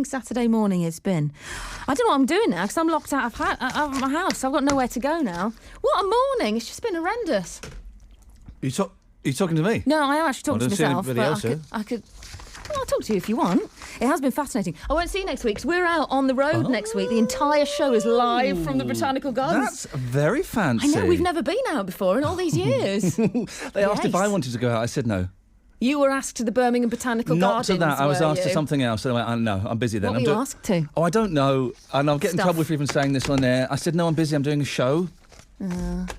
Saturday morning it's been. I don't know what I'm doing now because I'm locked out of my house. I've got nowhere to go now. What a morning. It's just been horrendous. Are you talking to me? No, I am actually talking to myself. I could. Well, I'll talk to you if you want. It has been fascinating. I won't see you next week because we're out on the road next week. The entire show is live from the Botanical Gardens. That's very fancy. I know, we've never been out before in all these years. They asked if I wanted to go out. I said no. You were asked to the Birmingham Botanical Gardens. Not to that. I was asked to something else. And I went, no, I'm busy then. What were you asked to? Oh, I don't know. And I'll get in trouble for even saying this on there. I said, no, I'm busy. I'm doing a show.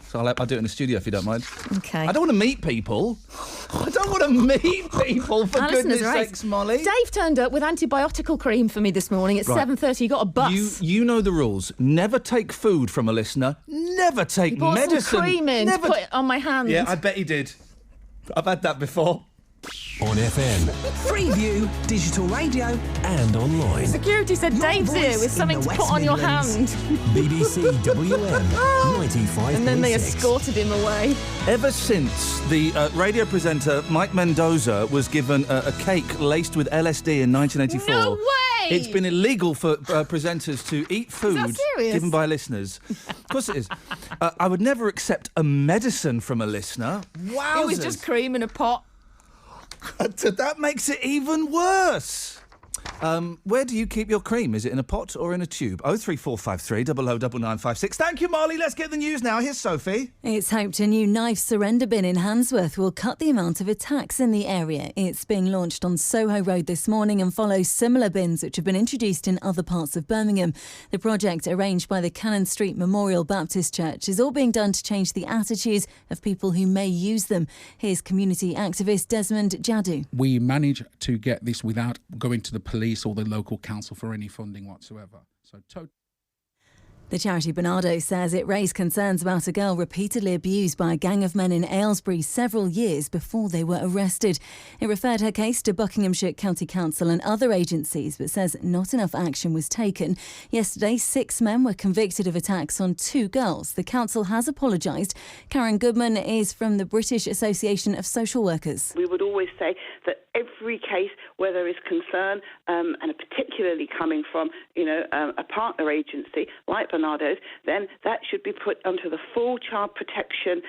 So I'll do it in the studio if you don't mind. Okay. I don't want to meet people. I don't want to meet people, for goodness sakes, Molly. Dave turned up with antibiotical cream for me this morning at 7:30. He got a bus. You know the rules. Never take food from a listener. Never take medicine. He some cream in to put it on my hand. Yeah, I bet he did. I've had that before. On FM, Freeview, digital radio and online. Security said Dave's here with something to put on your hand. BBC WM 95. And then they escorted him away. Ever since the radio presenter Mike Mendoza was given a cake laced with LSD in 1984... No way! It's been illegal for presenters to eat food given by listeners. Of course it is. I would never accept a medicine from a listener. Wow! It was just cream in a pot. That makes it even worse. Where do you keep your cream? Is it in a pot or in a tube? 03453 009956. Thank you, Molly. Let's get the news now. Here's Sophie. It's hoped a new knife surrender bin in Handsworth will cut the amount of attacks in the area. It's being launched on Soho Road this morning and follows similar bins which have been introduced in other parts of Birmingham. The project, arranged by the Cannon Street Memorial Baptist Church, is all being done to change the attitudes of people who may use them. Here's community activist Desmond Jadu. We managed to get this without going to the police or the local council for any funding whatsoever. The charity Bernardo says it raised concerns about a girl repeatedly abused by a gang of men in Aylesbury several years before they were arrested. It referred her case to Buckinghamshire County Council and other agencies, but says not enough action was taken. Yesterday, 6 men were convicted of attacks on 2 girls. The council has apologised. Karen Goodman is from the British Association of Social Workers. We would always say that every case where there is concern, and particularly coming from, a partner agency like Bernardo's, then that should be put under the full child protection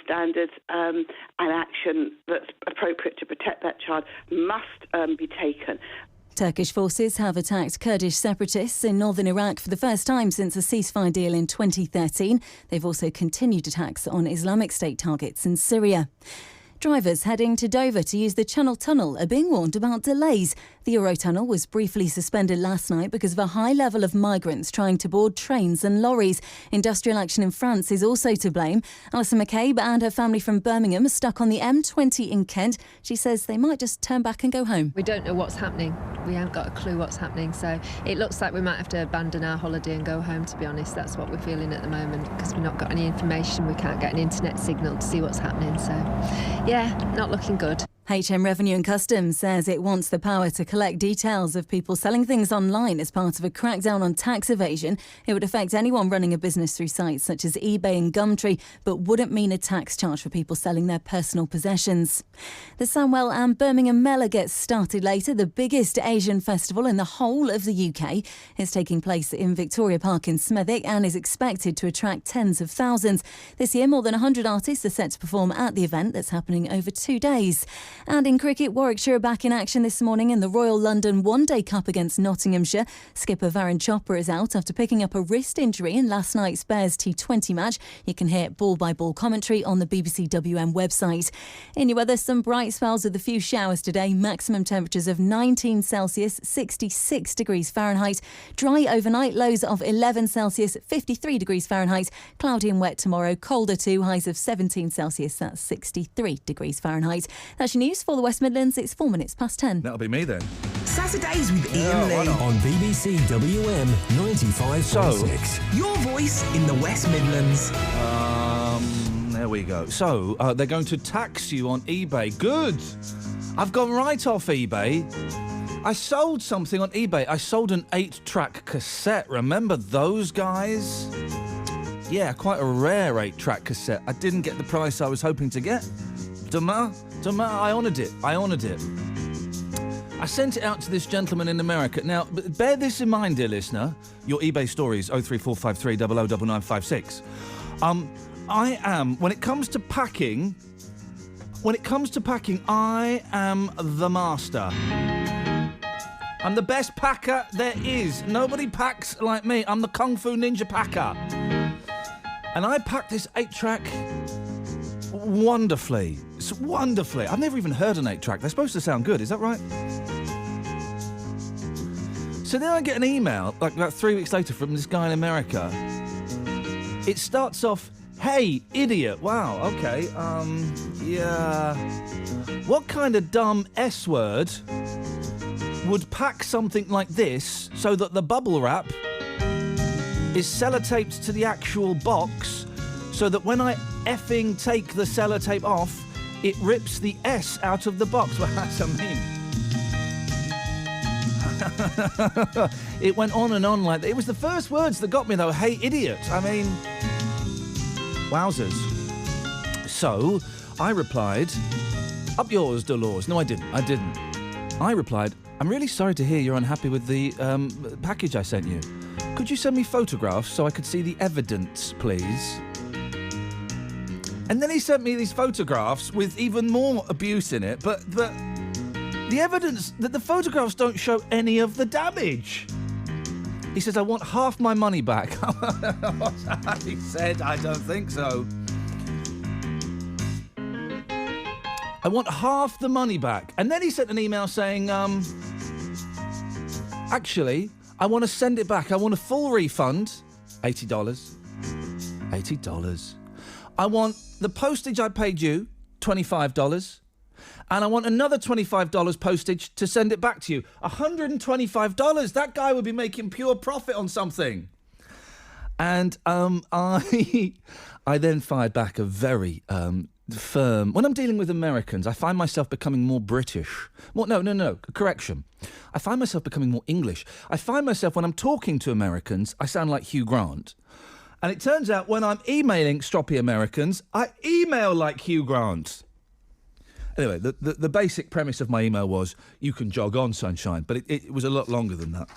standards, and action that's appropriate to protect that child must be taken. Turkish forces have attacked Kurdish separatists in northern Iraq for the first time since a ceasefire deal in 2013. They've also continued attacks on Islamic State targets in Syria. Drivers heading to Dover to use the Channel Tunnel are being warned about delays. The Eurotunnel was briefly suspended last night because of a high level of migrants trying to board trains and lorries. Industrial action in France is also to blame. Alison McCabe and her family from Birmingham are stuck on the M20 in Kent. She says they might just turn back and go home. We don't know what's happening. We haven't got a clue what's happening. So it looks like we might have to abandon our holiday and go home, to be honest. That's what we're feeling at the moment because we've not got any information. We can't get an internet signal to see what's happening. So, yeah, not looking good. HM Revenue and Customs says it wants the power to collect details of people selling things online as part of a crackdown on tax evasion. It would affect anyone running a business through sites such as eBay and Gumtree, but wouldn't mean a tax charge for people selling their personal possessions. The Sandwell and Birmingham Mela gets started later. The biggest Asian festival in the whole of the UK is taking place in Victoria Park in Smethwick and is expected to attract tens of thousands. This year, more than 100 artists are set to perform at the event that's happening over 2 days. And in cricket, Warwickshire are back in action this morning in the Royal London One-Day Cup against Nottinghamshire. Skipper Varun Chopra is out after picking up a wrist injury in last night's Bears T20 match. You can hear ball-by-ball commentary on the BBC WM website. In your weather, some bright spells with a few showers today. Maximum temperatures of 19 Celsius, 66 degrees Fahrenheit. Dry overnight, lows of 11 Celsius, 53 degrees Fahrenheit. Cloudy and wet tomorrow, colder too, highs of 17 Celsius, that's 63 degrees Fahrenheit. That's your news for the West Midlands. It's 4 minutes past 10. That'll be me then. Saturdays with Iain Lee on BBC WM 95.6. Your voice in the West Midlands. There we go. So, they're going to tax you on eBay. Good. I've gone right off eBay. I sold something on eBay. I sold an 8-track cassette. Remember those guys? Yeah, quite a rare 8-track cassette. I didn't get the price I was hoping to get. Demain, I honoured it. I sent it out to this gentleman in America. Now, bear this in mind, dear listener. Your eBay stories, 03453 009956. I am, when it comes to packing, I am the master. I'm the best packer there is. Nobody packs like me. I'm the Kung Fu Ninja packer. And I packed this 8-track wonderfully. It's wonderfully. I've never even heard an 8-track. They're supposed to sound good, is that right? So then I get an email, like about 3 weeks later, from this guy in America. It starts off, "Hey, idiot." Wow, okay. Yeah. What kind of dumb S-word would pack something like this so that the bubble wrap is sellotaped to the actual box so that when I effing take the sellotape off, it rips the S out of the box? Well, that's a mean. It went on and on like that. It was the first words that got me, though. "Hey, idiot." I mean, wowzers. So, I replied, "Up yours, Dolores." No, I didn't. I replied, "I'm really sorry to hear you're unhappy with the package I sent you. Could you send me photographs so I could see the evidence, please?" And then he sent me these photographs with even more abuse in it, but the evidence that the photographs don't show any of the damage. He says, "I want half my money back." He said, "I don't think so. I want half the money back." And then he sent an email saying, "Actually, I want to send it back. I want a full refund, $80. $80. I want the postage I paid you, $25. And I want another $25 postage to send it back to you. $125. That guy would be making pure profit on something." And I then fired back a very firm. When I'm dealing with Americans, I find myself becoming more British. Well, no, correction. I find myself becoming more English. I find myself, when I'm talking to Americans, I sound like Hugh Grant. And it turns out when I'm emailing stroppy Americans, I email like Hugh Grant. Anyway, the basic premise of my email was, "You can jog on, sunshine," but it was a lot longer than that.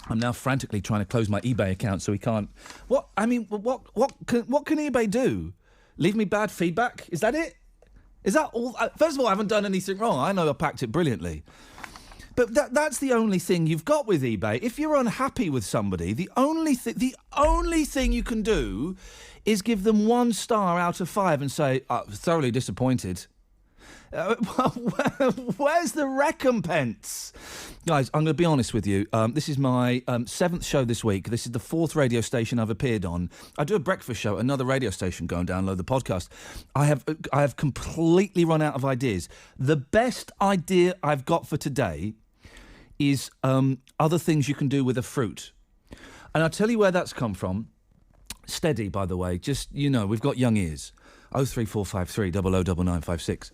I'm now frantically trying to close my eBay account so we can't... What can eBay do? Leave me bad feedback? Is that it? Is that all? First of all, I haven't done anything wrong. I know I packed it brilliantly. But that's the only thing you've got with eBay. If you're unhappy with somebody, the only thing you can do is give them 1 star out of 5 and say, "Thoroughly disappointed." Where's the recompense? Guys, I'm going to be honest with you. This is my 7th show this week. This is the 4th radio station I've appeared on. I do a breakfast show, another radio station. Go and download the podcast. I have completely run out of ideas. The best idea I've got for today is other things you can do with a fruit. And I'll tell you where that's come from. Steady, by the way. Just, we've got young ears. 03453 009956.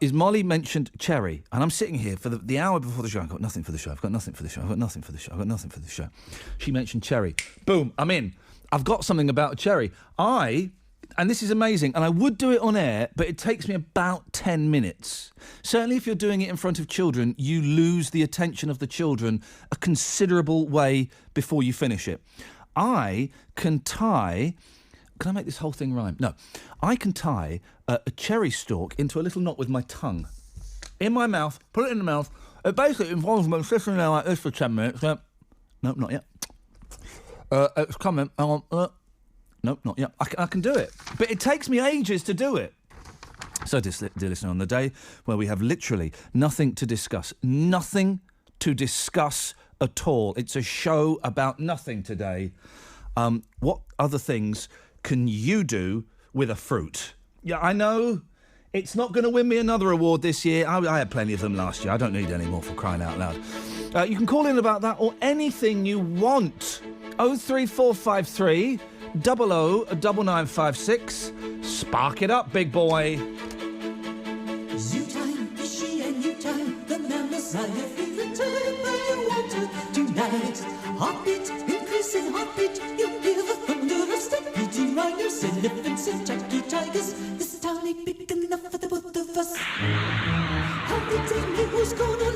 Is Molly mentioned cherry, and I'm sitting here for the hour before the show. I've got nothing for the show. I've got nothing for the show. I've got nothing for the show. I've got nothing for the show. She mentioned cherry. Boom, I'm in. I've got something about a cherry. And this is amazing, and I would do it on air, but it takes me about 10 minutes. Certainly if you're doing it in front of children, you lose the attention of the children a considerable way before you finish it. I can tie... Can I make this whole thing rhyme? No. I can tie a cherry stalk into a little knot with my tongue. In my mouth, put it in the mouth. It basically involves me sitting there like this for 10 minutes. No, not yet. It's coming. No, not yet. I can do it. But it takes me ages to do it. So, dear listener, on the day where we have literally nothing to discuss. Nothing to discuss at all. It's a show about nothing today. What other things can you do with a fruit? Yeah, I know it's not going to win me another award this year. I had plenty of them last year. I don't need any more, for crying out loud. You can call in about that or anything you want. 03453 009956. Spark it up, big boy. Zoo time, fishy and you time, the mammoths are your favorite time, but you want it tonight. Heartbeat, increasing heartbeat, you hear the thunder of stampeding riders, elephants and junkie tigers. This town ain't big enough for the both of us. How they tell me who's gonna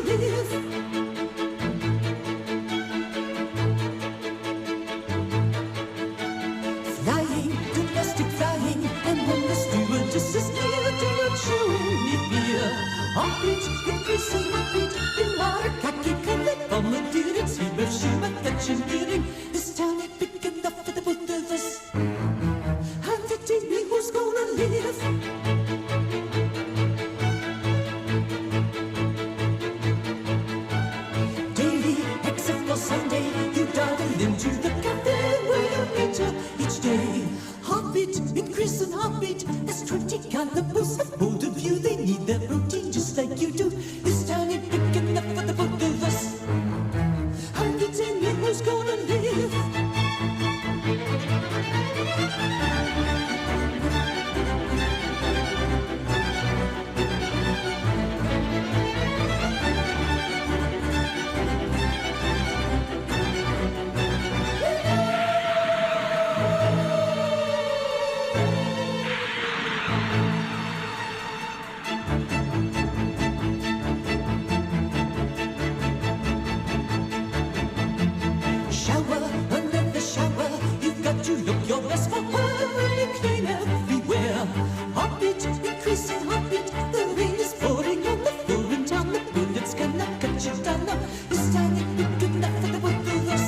started picking up for the both of us.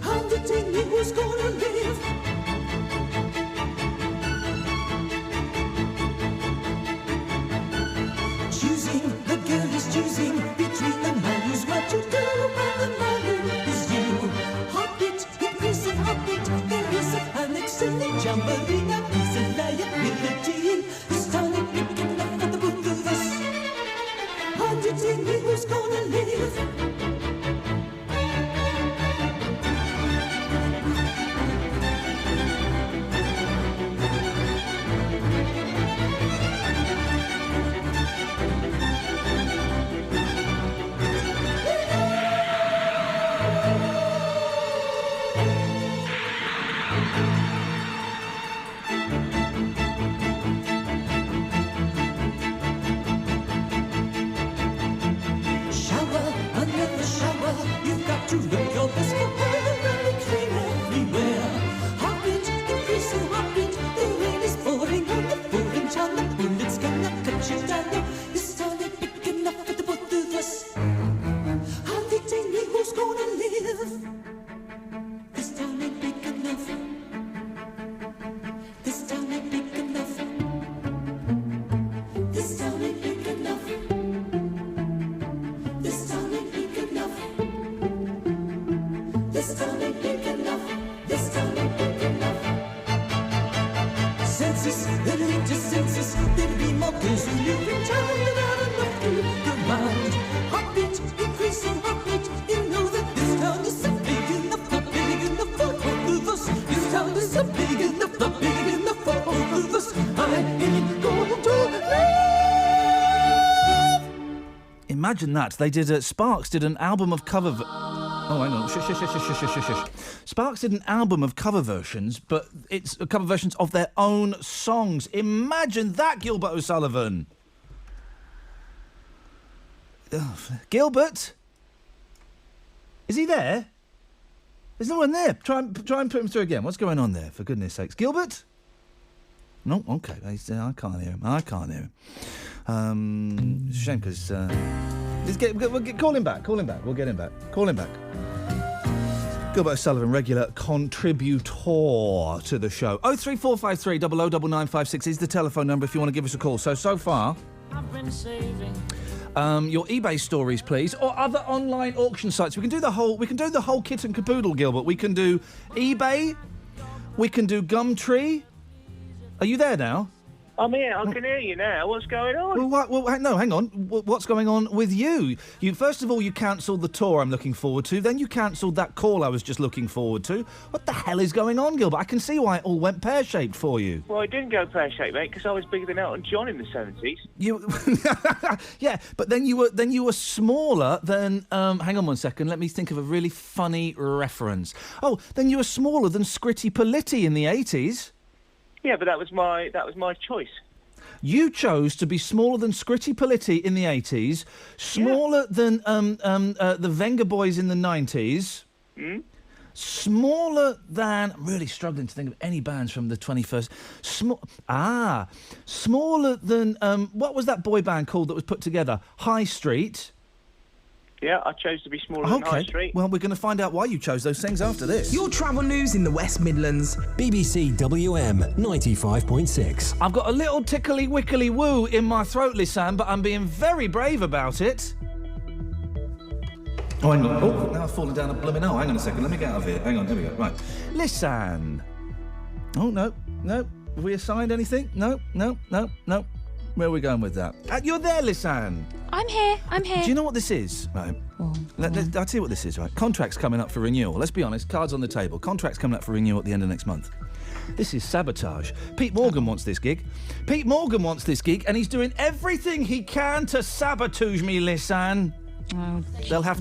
How did they knew who's gonna live? Choosing, the girl is choosing between the man who's what you do and the man who is you. Heartbeat, increasing heartbeat, there is a panic, silly jumbling up, is a liability. Started picking up for the both of us. How did they know who's gonna live? Shower, another shower. You've got to look your best for permanently clean everywhere. Heartbeat, increasing heartbeat. The rain is pouring on the 4-inch on the bullet's gonna cut you down. You started picking up for the both of us. How did they know who's gonna live? This town ain't big enough. This town ain't big enough. This town ain't big enough. This town ain't big enough. This town ain't big enough. This town ain't big enough. Census, there ain't a census. There'll be more girls who live in town than not enough to look around. Heartbeat, increasing heartbeat. You know that this town isn't big enough, not big enough for both of us. This town isn't big enough, not big enough for both of us. I ain't going to live. Imagine that. They did. Sparks did an album of cover. Oh, hang on. Shush. Sparks did an album of cover versions, but it's cover versions of their own songs. Imagine that, Gilbert O'Sullivan. Ugh. Gilbert? Is he there? There's no one there. Try and put him through again. What's going on there, for goodness sakes? Gilbert? No? Okay. I can't hear him. Shame, because... call him back. We'll get him back. Call him back. Gilbert O'Sullivan, regular contributor to the show. 03453 009956 is the telephone number if you want to give us a call. So far... I've been saving... your eBay stories, please, or other online auction sites. We can do the whole kit and caboodle, Gilbert. We can do eBay. We can do Gumtree. Are you there now? I'm here. I can hear you now. What's going on? No, hang on. What's going on with you? First of all, you cancelled the tour I'm looking forward to. Then you cancelled that call I was just looking forward to. What the hell is going on, Gilbert? I can see why it all went pear-shaped for you. Well, it didn't go pear-shaped, mate, because I was bigger than Elton John in the 70s. Yeah, but then you were smaller than. Hang on one second. Let me think of a really funny reference. Oh, then you were smaller than Scritti Politti in the 80s. Yeah, but that was my choice. You chose to be smaller than Scritti Politti in the 80s, smaller than the Venga Boys in the 90s, smaller than... I'm really struggling to think of any bands from the 21st. Smaller than... what was that boy band called that was put together? High Street. Yeah, I chose to be smaller than High Street. Well, we're going to find out why you chose those things after this. Your travel news in the West Midlands. BBC WM 95.6. I've got a little tickly wickly woo in my throat, Lisanne, but I'm being very brave about it. Oh, hang on. Oh, now I've fallen down a blooming hole. Hang on a second. Let me get out of here. Hang on. Here we go. Right. Lisanne. Oh, no. Have we assigned anything? No. Where are we going with that? You're there, Lisanne. I'm here. Do you know what this is? Right. I'll tell you what this is, right? Contract's coming up for renewal. Let's be honest, cards on the table. Contract's coming up for renewal at the end of next month. This is sabotage. Pete Morgan wants this gig. And he's doing everything he can to sabotage me, Lisanne. Oh, They'll have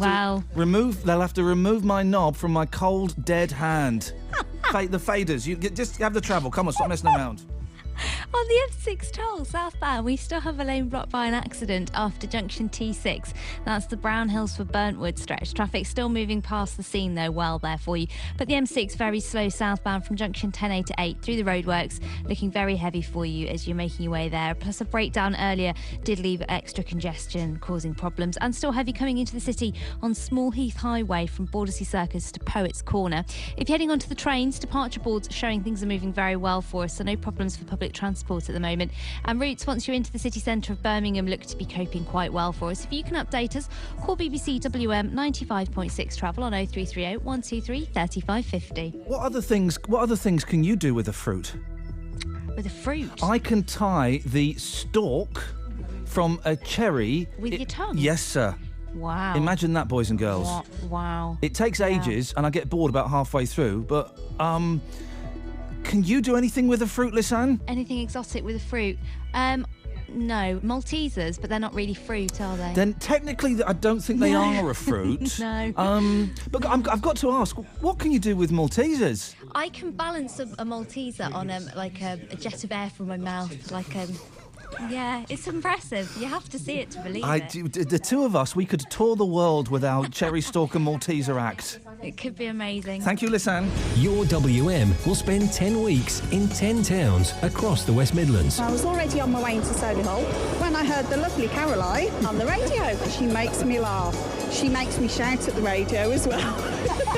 to remove my knob from my cold, dead hand. The faders. You just have the travel. Come on, stop messing around. On the M6 toll southbound, we still have a lane blocked by an accident after junction T6. That's the Brown Hills for Burntwood stretch. Traffic still moving past the scene, though, well there for you. But the M6 very slow southbound from junction 10A to 8 through the roadworks, looking very heavy for you as you're making your way there. Plus a breakdown earlier did leave extra congestion, causing problems, and still heavy coming into the city on Small Heath Highway from Bordersea Circus to Poets Corner. If you're heading onto the trains, departure boards showing things are moving very well for us, so no problems for public transport at the moment. And routes once you're into the city centre of Birmingham look to be coping quite well for us. If you can update us, call BBC WM 95.6 travel on 0330 123 3550. What other things can you do with a fruit? With a fruit? I can tie the stalk from a cherry with your tongue? Yes, sir. Wow. Imagine that, boys and girls. Wow. It takes ages, and I get bored about halfway through, but, can you do anything with a fruit, Lisanne? Anything exotic with a fruit? No. Maltesers, but they're not really fruit, are they? Then technically, I don't think they are a fruit. No. But I've got to ask, what can you do with Maltesers? I can balance a Malteser on like a jet of air from my mouth, yeah, it's impressive. You have to see it to believe it. The two of us, we could tour the world with our Cherry Stalker Malteser act. It could be amazing. Thank you, Lisanne. Your WM will spend 10 weeks in 10 towns across the West Midlands. I was already on my way into Solihull when I heard the lovely Caroline on the radio. She makes me laugh. She makes me shout at the radio as well.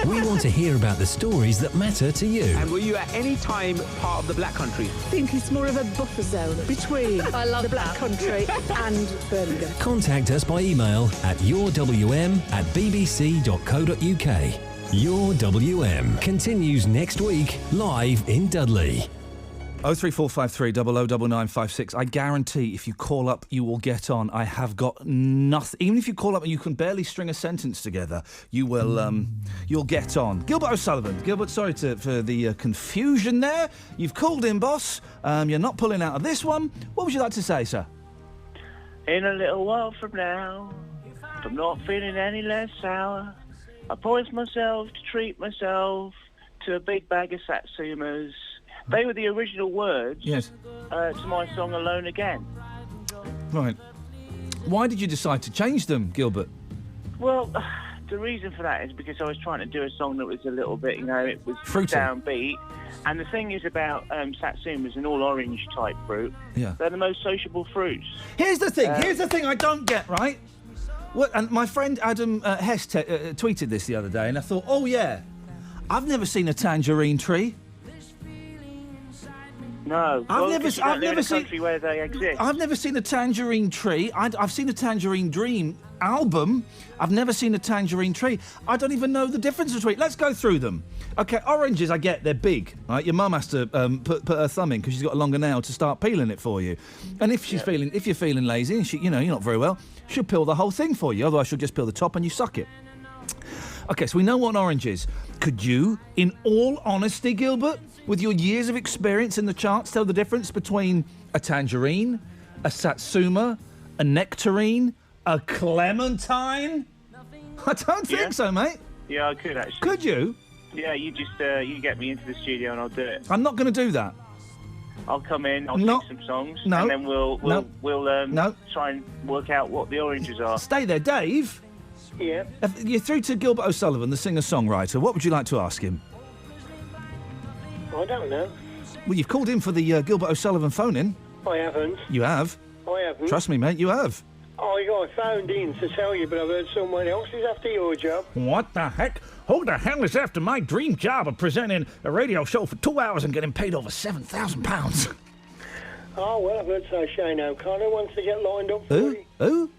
We want to hear about the stories that matter to you. And were you at any time part of the Black Country? I think it's more of a buffer zone between the Black Country and Birmingham. Contact us by email at yourwm@bbc.co.uk. Your WM continues next week, live in Dudley. 03453 009956. I guarantee if you call up, you will get on. I have got nothing. Even if you call up and you can barely string a sentence together, you will. You'll get on. Gilbert O'Sullivan. Gilbert, sorry for the confusion there. You've called in, boss. You're not pulling out of this one. What would you like to say, sir? In a little while from now, if I'm not feeling any less sour, I poise myself to treat myself to a big bag of satsumas. They were the original words to my song Alone Again. Right. Why did you decide to change them, Gilbert? Well, the reason for that is because I was trying to do a song that was a little bit, it was fruity, downbeat. And the thing is about satsumas and all orange type fruit, they're the most sociable fruits. Here's the thing I don't get, right? And my friend Adam Hess tweeted this the other day, and I thought, oh yeah, I've never seen a tangerine tree. No, I've never seen a country where they exist. I've never seen a tangerine tree. I've seen a Tangerine Dream album. I've never seen a tangerine tree. I don't even know the difference between. Let's go through them. Okay, oranges, I get they're big. Right, your mum has to put her thumb in because she's got a longer nail to start peeling it for you. And if you're feeling lazy and you're not very well, she'll peel the whole thing for you. Otherwise, she'll just peel the top and you suck it. Okay, so we know what an orange is. Could you, in all honesty, Gilbert, with your years of experience in the charts, tell the difference between a tangerine, a satsuma, a nectarine, a clementine? I don't think so, mate. Yeah, I could actually. Could you? Yeah, you just you get me into the studio and I'll do it. I'm not going to do that. I'll come in, I'll sing some songs, and then we'll try and work out what the oranges are. Stay there, Dave. Yeah. You're through to Gilbert O'Sullivan, the singer-songwriter. What would you like to ask him? I don't know. Well, you've called in for the Gilbert O'Sullivan phone-in. I haven't. You have? I haven't. Trust me, mate, you have. I phoned in to tell you, but I've heard someone else is after your job. What the heck? Who the hell is after my dream job of presenting a radio show for 2 hours and getting paid over £7,000? Oh, well, I've heard say Shane O'Connor wants to get lined up for you. Who?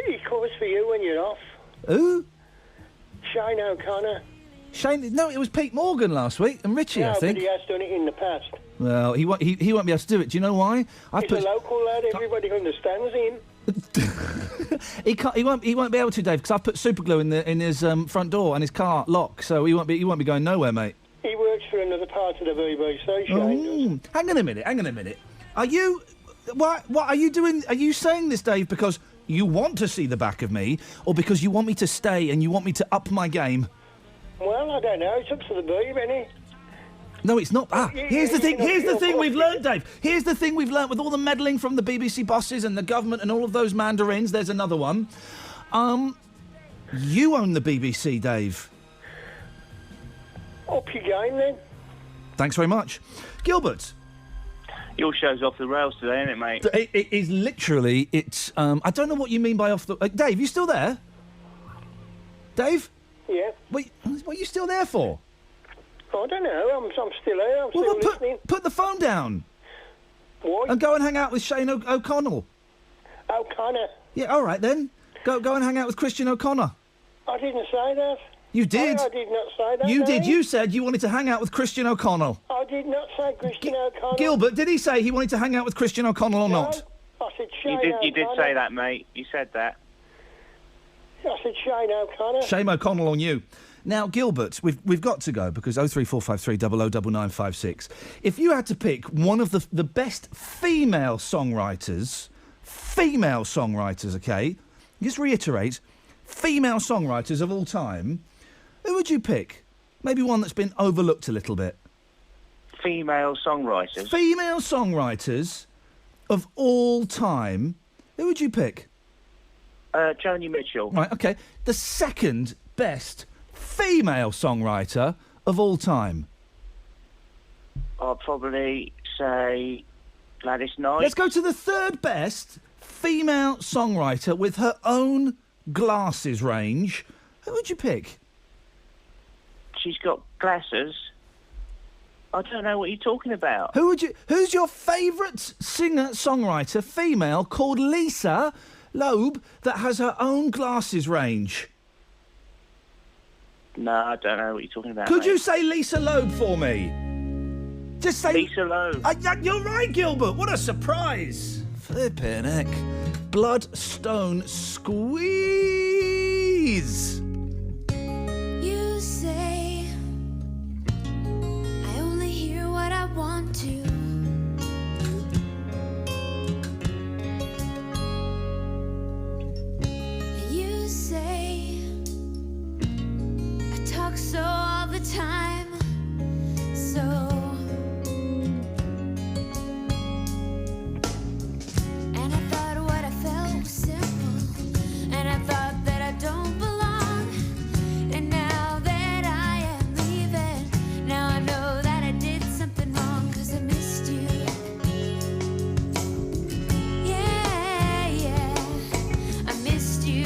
He covers for you when you're off. Who? Shane O'Connor. Shane? No, it was Pete Morgan last week and Richie, I think. But he has done it in the past. Well, he won't be able to do it. Do you know why? He's a local lad. Everybody understands him. He won't be able to, Dave, because I've put super glue in his front door and his car lock, so he won't be going nowhere, mate. He works for another part of the BBC. Shane does. Hang on a minute. Are you? What are you doing? Are you saying this, Dave, because you want to see the back of me, or because you want me to stay and you want me to up my game? Well, I don't know. It's up to the beam, isn't it? No, it's not. Here's the thing we've learnt, Dave. Here's the thing we've learnt with all the meddling from the BBC bosses and the government and all of those mandarins. There's another one. You own the BBC, Dave. Up your game, then. Thanks very much. Gilbert. Your show's off the rails today, isn't it, mate? It is literally, I don't know what you mean by off the... Dave, you still there? Dave? Yeah. What are you still there for? I don't know. I'm still here. I'm still listening. Put the phone down. Why? And go and hang out with Shane O'Connell. O'Connor? Yeah, all right then. Go and hang out with Christian O'Connor. I didn't say that. You did. I did not say that. You did. Dave. You said you wanted to hang out with Christian O'Connell. I did not say Christian O'Connor. Gilbert, did he say he wanted to hang out with Christian O'Connell or not? I said Shane You did say that, mate. You said that. I said Shane O'Connor. Shame O'Connell on you. Now, Gilbert, we've got to go because 03453 009956. If you had to pick one of the best female songwriters, okay? Just reiterate, female songwriters of all time, who would you pick? Maybe one that's been overlooked a little bit. Female songwriters? Female songwriters of all time, who would you pick? Joni Mitchell. Right, okay. The second best female songwriter of all time. I'd probably say Gladys Knight. Let's go to the third best female songwriter with her own glasses range. Who would you pick? She's got glasses. I don't know what you're talking about. Who's your favourite singer-songwriter, female, called Lisa Loeb, that has her own glasses range? No, I don't know what you're talking about. Could mate. you say Lisa Loeb for me? Just say Lisa Loeb. You're right, Gilbert. What a surprise! Flippin' heck. Bloodstone Squeeze. You say I only hear what I want to. You say I talk so all the time, so and I thought what I felt was simple, and I thought that I don't belong, and now that I am leaving, now I know that I did something wrong, 'cause I missed you. Yeah, I missed you.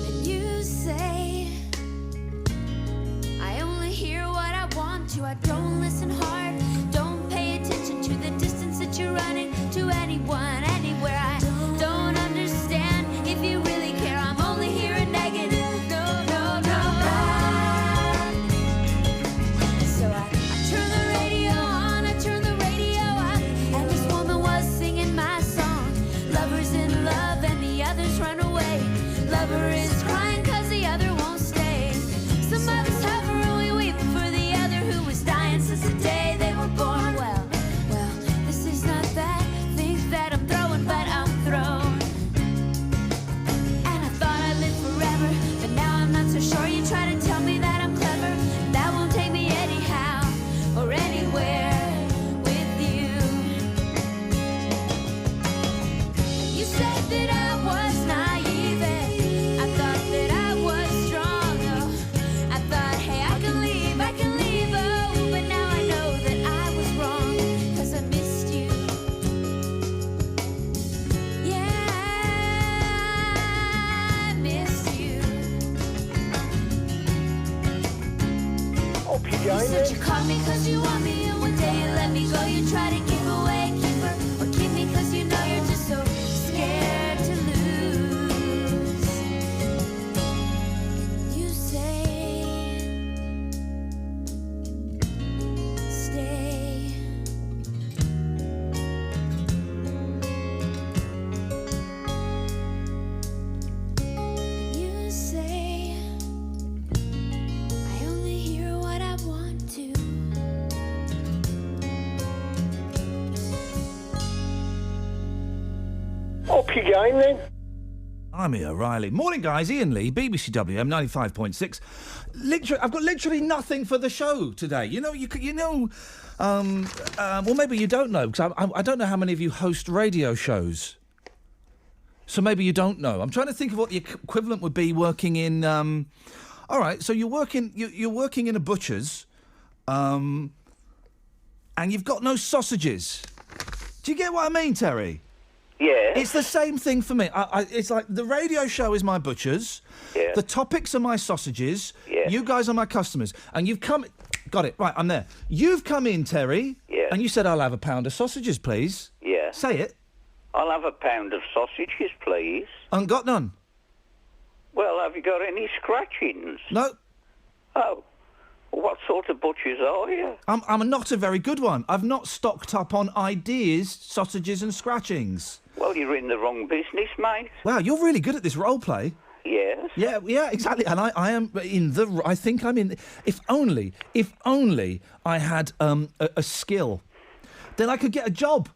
And you say I only hear what I want to. I don't listen hard, don't pay attention to the distance that you're running to anyone, anywhere. I don't understand if you really care. I'm only hearing negative. No, no, no. So I turn the radio on, I turn the radio up, and this woman was singing my song. Lover's in love and the others run away. Lover is crying 'cause the other won't stay. Some of us suffer and we weep for the other who was dying since the day they were born. Well, this is not that thing that I'm throwing, but I'm thrown. And I thought I'd live forever, but now I'm not so sure. You try to tell me that I'm clever, that won't take me anyhow or anywhere with you. You said that I was naive, I thought that I was strong. Oh, I thought, hey, I can leave, oh, but now I know that I was wrong, 'cause I missed you. Yeah, I missed you. Up your You game, said then. you caught me 'cause you want me, and one day you let me go. You try to give away a keeper, or keep me 'cause you know you're just so scared to lose. You say stay. You say I only hear what I want to. Up your game, then. I'm Ian O'Reilly. Morning, guys. Ian Lee, BBC WM 95.6. I've got literally nothing for the show today. Well, maybe you don't know, because I don't know how many of you host radio shows. So maybe you don't know. I'm trying to think of what the equivalent would be working in. All right, so you're working in a butcher's, and you've got no sausages. Do you get what I mean, Terry? Yeah. It's the same thing for me. It's like the radio show is my butchers. Yeah. The topics are my sausages. Yeah. You guys are my customers. And you've come... Got it. Right, I'm there. You've come in, Terry. Yeah. And you said, I'll have a pound of sausages, please. Yeah. Say it. I'll have a pound of sausages, please. And got none. Well, have you got any scratchings? No. Oh. What sort of butchers are you? I'm not a very good one. I've not stocked up on ideas, sausages and scratchings. Well, you're in the wrong business, mate. Wow, you're really good at this role play. Yes. Yeah, exactly. And I am in the... I think I'm in... If only I had a skill, then I could get a job.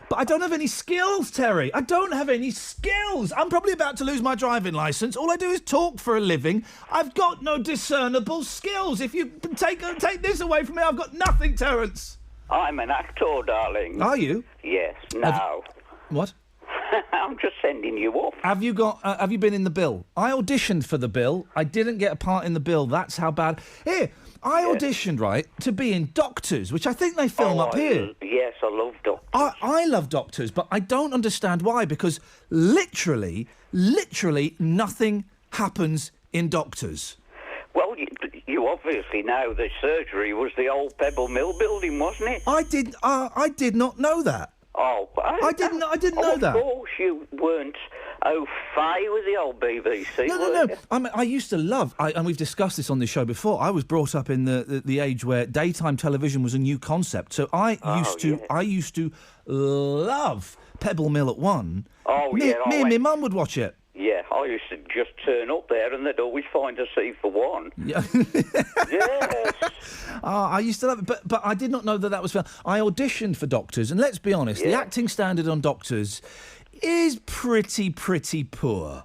But I don't have any skills, Terry. I don't have any skills. I'm probably about to lose my driving licence. All I do is talk for a living. I've got no discernible skills. If you take this away from me, I've got nothing, Terence. I'm an actor, darling. Are you? Yes. Now. What? I'm just sending you off. Have you got? Have you been in the bill? I auditioned for the bill. I didn't get a part in the bill. That's how bad. Here, I auditioned, right, to be in Doctors, which I think they film up here. Yes, I love Doctors. I love Doctors, but I don't understand why, because literally nothing happens in Doctors. Well, you obviously know the surgery was the old Pebble Mill building, wasn't it? I did not know that. Oh, I didn't know that. Of course you weren't au fait with the old BBC. No. I used to love, and we've discussed this on this show before. I was brought up in the age where daytime television was a new concept, so I used to love Pebble Mill at 1. Oh, me and my mum would watch it. Yeah, I used to just turn up there and they'd always find a seat for one. Yeah. Yes. I used to love it, but I did not know that was film. I auditioned for Doctors, and let's be honest, the acting standard on Doctors is pretty poor.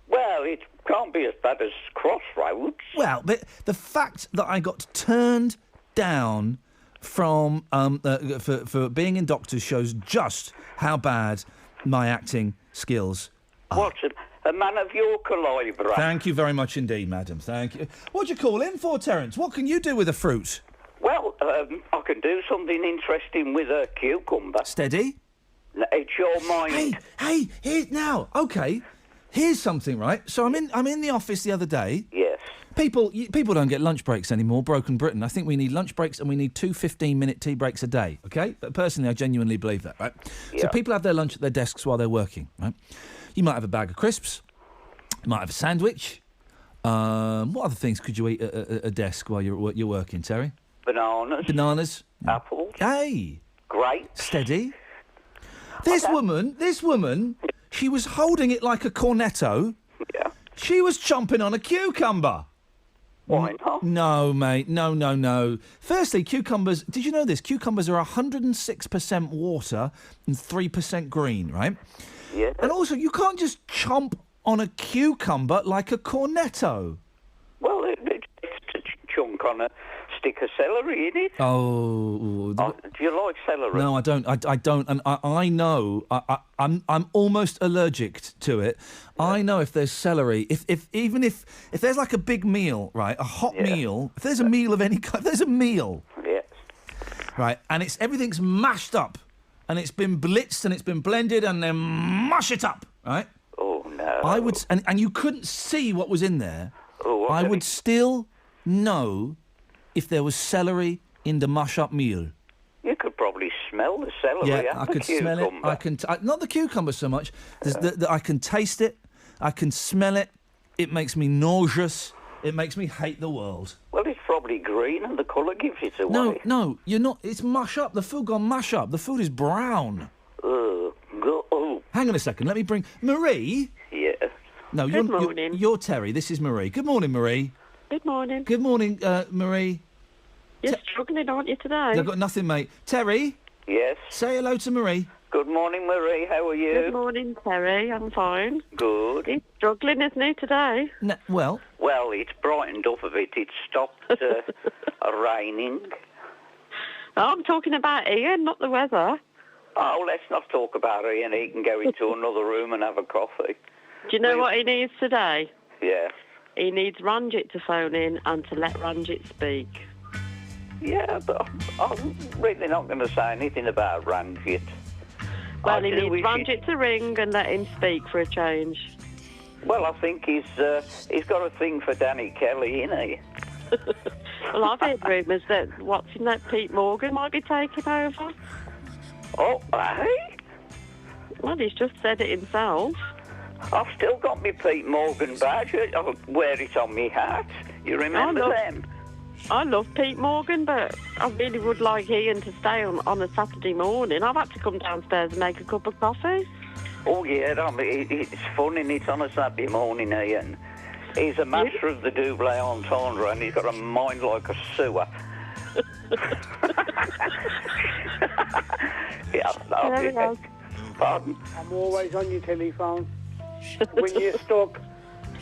Well, it can't be as bad as Crossroads. Well, but the fact that I got turned down from for being in Doctors shows just how bad my acting skills are. What? A man of your calibre. Thank you very much indeed, madam. Thank you. What'd you call in for, Terence? What can you do with a fruit? Well, I can do something interesting with a cucumber. Steady. It's your mind. Hey, here's now. Okay, here's something, right? So I'm in the office the other day. Yes. People don't get lunch breaks anymore. Broken Britain. I think we need lunch breaks and we need 2 15-minute tea breaks a day. Okay, but personally, I genuinely believe that. Right. Yeah. So people have their lunch at their desks while they're working. Right. You might have a bag of crisps. You might have a sandwich. What other things could you eat at a desk while you're working, Terry? Bananas. Apples. Hey. Grapes. Steady. This woman, she was holding it like a cornetto. Yeah. She was chomping on a cucumber. Why not? No, mate. No. Firstly, cucumbers... Did you know this? Cucumbers are 106% water and 3% green, right? Yeah. And also, you can't just chomp on a cucumber like a cornetto. Well, it's a chunk on a stick of celery, isn't it? Oh. Do you like celery? No, I don't. I don't. And I know. I'm almost allergic to it. Yeah. I know if there's celery, if there's like a big meal, right, a hot meal, if there's a meal of any kind, if there's a meal, right, and everything's mashed up, and it's been blitzed and it's been blended, and then mush it up, right? Oh no. I would, and you couldn't see what was in there. Oh, I would still know if there was celery in the mush-up meal. You could probably smell the celery. Yeah, I could smell it. I can not the cucumber so much. I can taste it. I can smell it. It makes me nauseous. It makes me hate the world. Well, it's probably green, and the colour gives it away. No, you're not. It's mush up. The food gone mush up. The food is brown. Hang on a second. Let me bring Marie. Yeah. No, you're Terry. This is Marie. Good morning, Marie. Good morning. Good morning, Marie. You're struggling, aren't you, today? I've got nothing, mate. Terry? Yes? Say hello to Marie. Good morning, Marie. How are you? Good morning, Terry. I'm fine. Good. He's struggling, isn't he, today? Well, it's brightened up a bit. It's stopped raining. Oh, I'm talking about Ian, not the weather. Oh, let's not talk about Ian. He can go into another room and have a coffee. Do you know what he needs today? Yeah. He needs Ranjit to phone in and to let Ranjit speak. Yeah, but I'm really not going to say anything about Ranjit. Well, he needs Ranjit to ring and let him speak for a change. Well, I think he's got a thing for Danny Kelly, isn't he? Well, I've heard rumours that Pete Morgan might be taking over. Oh, hey? Well, he's just said it himself. I've still got my Pete Morgan badge. I'll wear it on my hat. You remember them? I love Pete Morgan, but I really would like Ian to stay on a Saturday morning. I've had to come downstairs and make a cup of coffee. Oh, yeah, it's fun, and it's on a Saturday morning, Ian. He's a master of the double entendre, and he's got a mind like a sewer. Yeah, pardon? I'm always on your telephone. When you're stuck,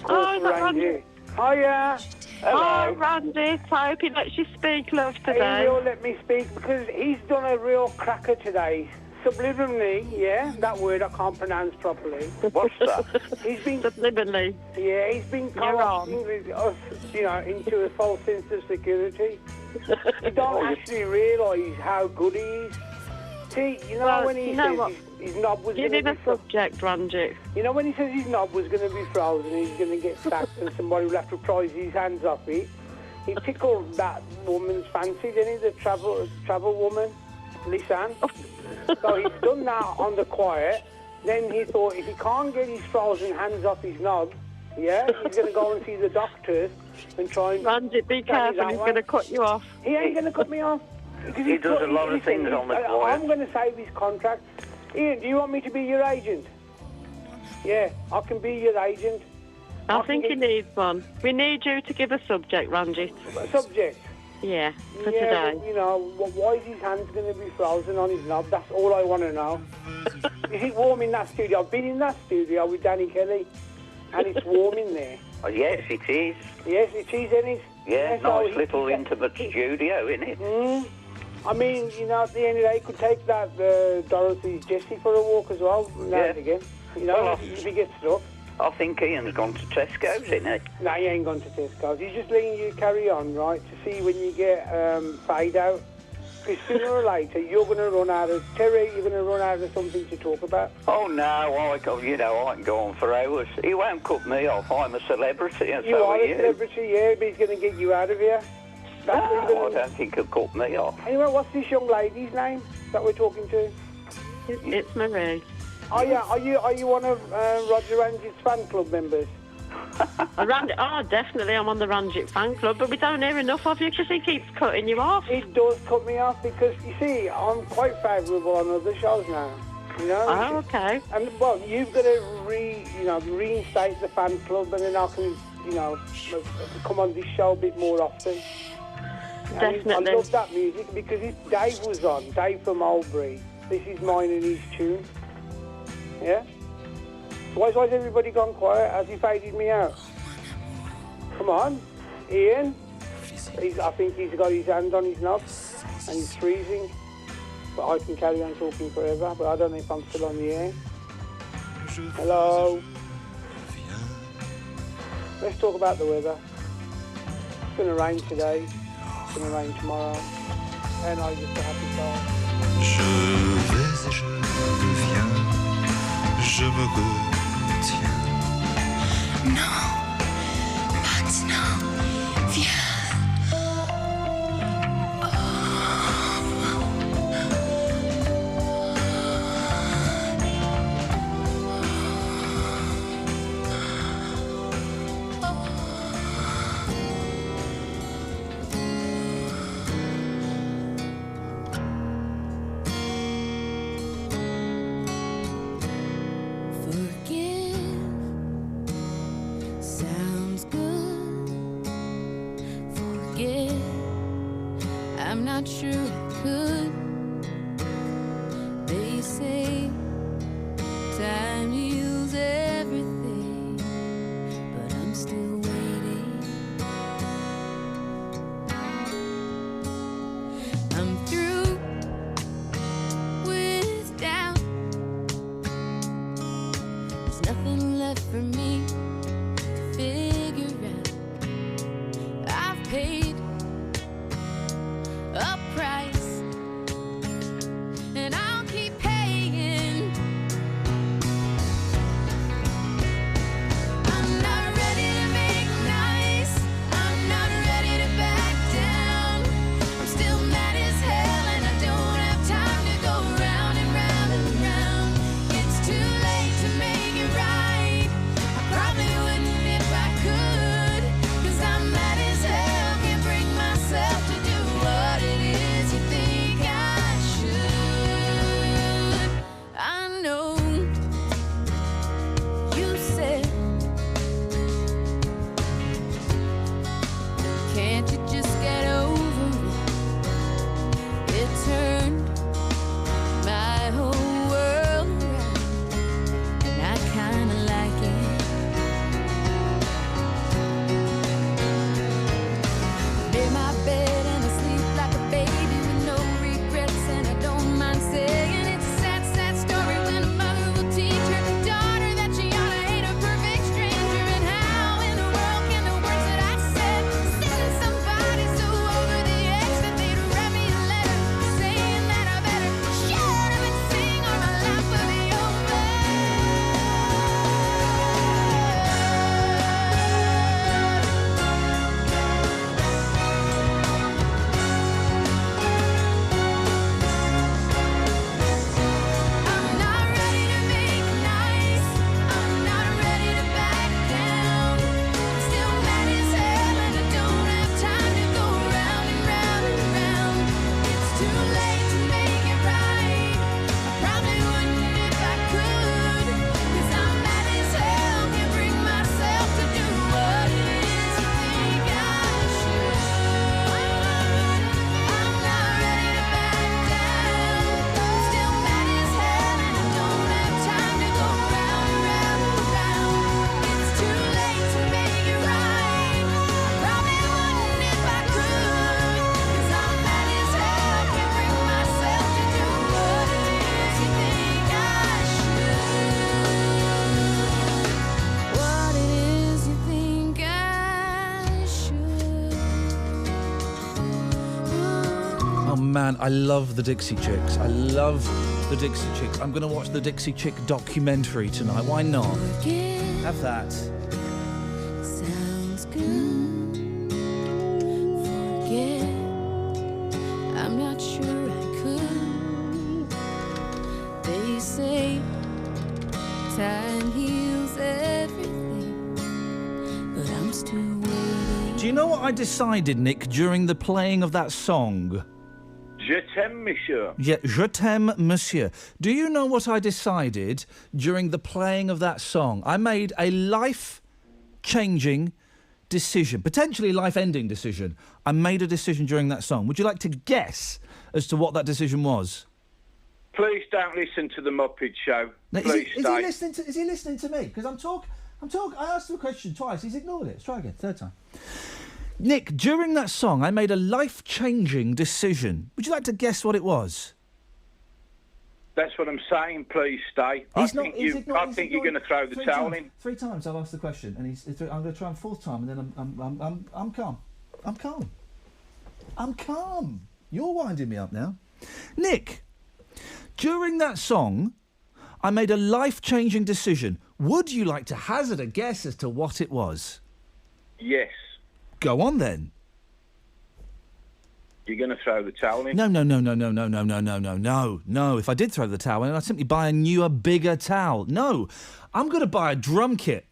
Oh, Randy. Hiya. Oh, Randy. I hope he lets you speak, love, today. He will let me speak because he's done a real cracker today. Subliminally, yeah, that word I can't pronounce properly. What's that? He's been subliminally. Yeah, he's been coercing us, into a false sense of security. You don't actually realise how good he is. See, when he says his knob was going to be... subject, Ranjit. You know when he says his knob was going to be frozen, he's going to get sacked and somebody will have to prise his hands off it. He tickled that woman's fancy, didn't he? The travel woman, Lisanne. So he's done that on the quiet. Then he thought if he can't get his frozen hands off his knob, yeah, he's going to go and see the doctors and try and... Ranjit, be careful, he's going to cut you off. He ain't going to cut me off. He does a lot of things on the quiet. I'm going to save his contract. Ian, do you want me to be your agent? Yeah, I can be your agent. I think he needs one. We need you to give a subject, Ranjit. A subject? Yeah, for today. But, why is his hands going to be frozen on his knob? That's all I want to know. Is it warm in that studio? I've been in that studio with Danny Kelly, and it's warm in there. Oh, yes, it is. Yes, it is, isn't it? Yeah, nice little intimate studio, isn't it? I mean, at the end of the day, you could take that Dorothy's Jessie for a walk as well, now and again. If he gets stuck. I think Ian's gone to Tesco's, isn't he? No, he ain't gone to Tesco's. He's just letting you carry on, right, to see when you get fade out. Because sooner or later, you're going to run out of... Terry, you're going to run out of something to talk about. Oh, no, I can go on for hours. He won't cut me off. I'm a celebrity, and you so are are you. a celebrity, yeah, but he's going to get you out of here. No, I don't think he'll cut me off. Anyway, what's this young lady's name that we're talking to? It's Marie. Oh, yeah, are you one of Roger Ranjit's fan club members? Definitely, I'm on the Ranjit fan club, but we don't hear enough of you because he keeps cutting you off. He does cut me off because, you see, I'm quite favourable on other shows now. Oh, okay. And, well, you've got to reinstate the fan club and then I can, come on this show a bit more often. Definitely. And I love that music because if Dave was on, Dave from Albury, This Is Mine and His Tune. Yeah? Why's everybody gone quiet? Has he faded me out? Come on, Ian. I think he's got his hand on his knob and he's freezing. But I can carry on talking forever, but I don't know if I'm still on the air. Hello? Let's talk about the weather. It's going to rain today, it's going to rain tomorrow, and I just a happy car. Je vais et je reviens, je me retiens. Non, maintenant, viens. I'm not sure I could. They say There's nothing left for me to figure out. I've paid a price, and I'll keep paying. I'm not ready to make nice. I'm not ready to back down. I'm still mad as hell, and I don't have time to go round and round and round. It's too late to make it right. I probably wouldn't if I could, 'cause I'm mad as hell. Can't bring myself to do what it is you think I should. I know you said, can't you just get over it? It turned my whole world around, and I kinda like it. Made my bed and I sleep like a baby with no regrets, and I don't mind saying it's a sad, sad story when a mother will teach her daughter that she ought to hate a perfect stranger. And how in the world can the words that I said send somebody so over the edge that they'd write me a letter saying that I better shut up and sing or my life will be over. I'm not ready to make nice. I'm not ready to back down. I'm still mad as hell, and I don't have time to go round and round and round. It's too late to make it right. I probably wouldn't if I could, 'cause I'm mad as hell. Can't bring myself to do what it is you think I should. I'm not ready to back down. I'm still mad as hell, and I don't have time to go round and round and round. It's too late to make it right. I probably wouldn't if I could, 'cause I'm mad as hell. Can't bring myself to do what it is you think I should. What it is you think I should. Oh man, I love the Dixie Chicks. I love the Dixie Chicks. I'm going to watch the Dixie Chick documentary tonight. Why not? Have that. Sounds good. Forget. I'm not sure I could. They say time heals everything, but I'm still waiting. Do you know what I decided, Nick, during the playing of that song? Je t'aime, monsieur. Yeah, je t'aime, monsieur. Do you know what I decided during the playing of that song? I made a life-changing decision, potentially life-ending decision. I made a decision during that song. Would you like to guess as to what that decision was? Please don't listen to the Muppet Show. Now, Please stay. Is he listening to me? Because I'm talking. I asked him a question twice. He's ignored it. Let's try again. Third time. Nick, during that song, I made a life-changing decision. Would you like to guess what it was? That's what I'm saying. Please stay. I think you're going to throw the towel in. 3 times I've asked the question, and I'm going to try him 4th time, and then I'm calm. I'm calm. I'm calm. You're winding me up now, Nick. During that song, I made a life-changing decision. Would you like to hazard a guess as to what it was? Yes. Go on then. You're going to throw the towel in? No. If I did throw the towel in, I'd simply buy a newer, bigger towel. No, I'm going to buy a drum kit.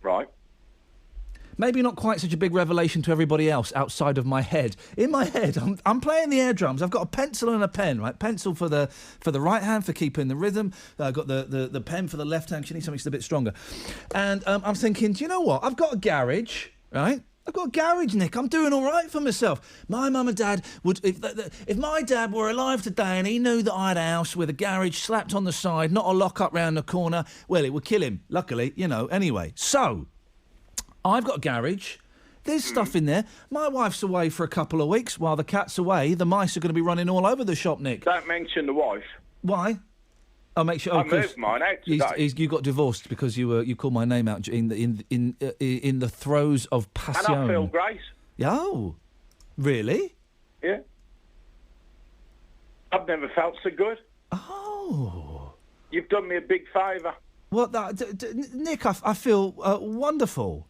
Right. Maybe not quite such a big revelation to everybody else outside of my head. In my head, I'm playing the air drums. I've got a pencil and a pen, right? Pencil for the right hand for keeping the rhythm. I've got the pen for the left hand. You need something that's a bit stronger. And I'm thinking, do you know what? I've got a garage, right? I've got a garage, Nick. I'm doing all right for myself. My mum and dad would... If my dad were alive today and he knew that I had a house with a garage slapped on the side, not a lock-up round the corner, well, it would kill him. Luckily, anyway. So... I've got a garage. There's stuff in there. My wife's away for a couple of weeks. While the cat's away, the mice are going to be running all over the shop, Nick. Don't mention the wife. Why? I'll make sure. I moved mine out today. You got divorced because you called my name out in the throes of passion. And I feel great. Oh, really? Yeah. I've never felt so good. Oh. You've done me a big favour. Well, Nick, I feel wonderful.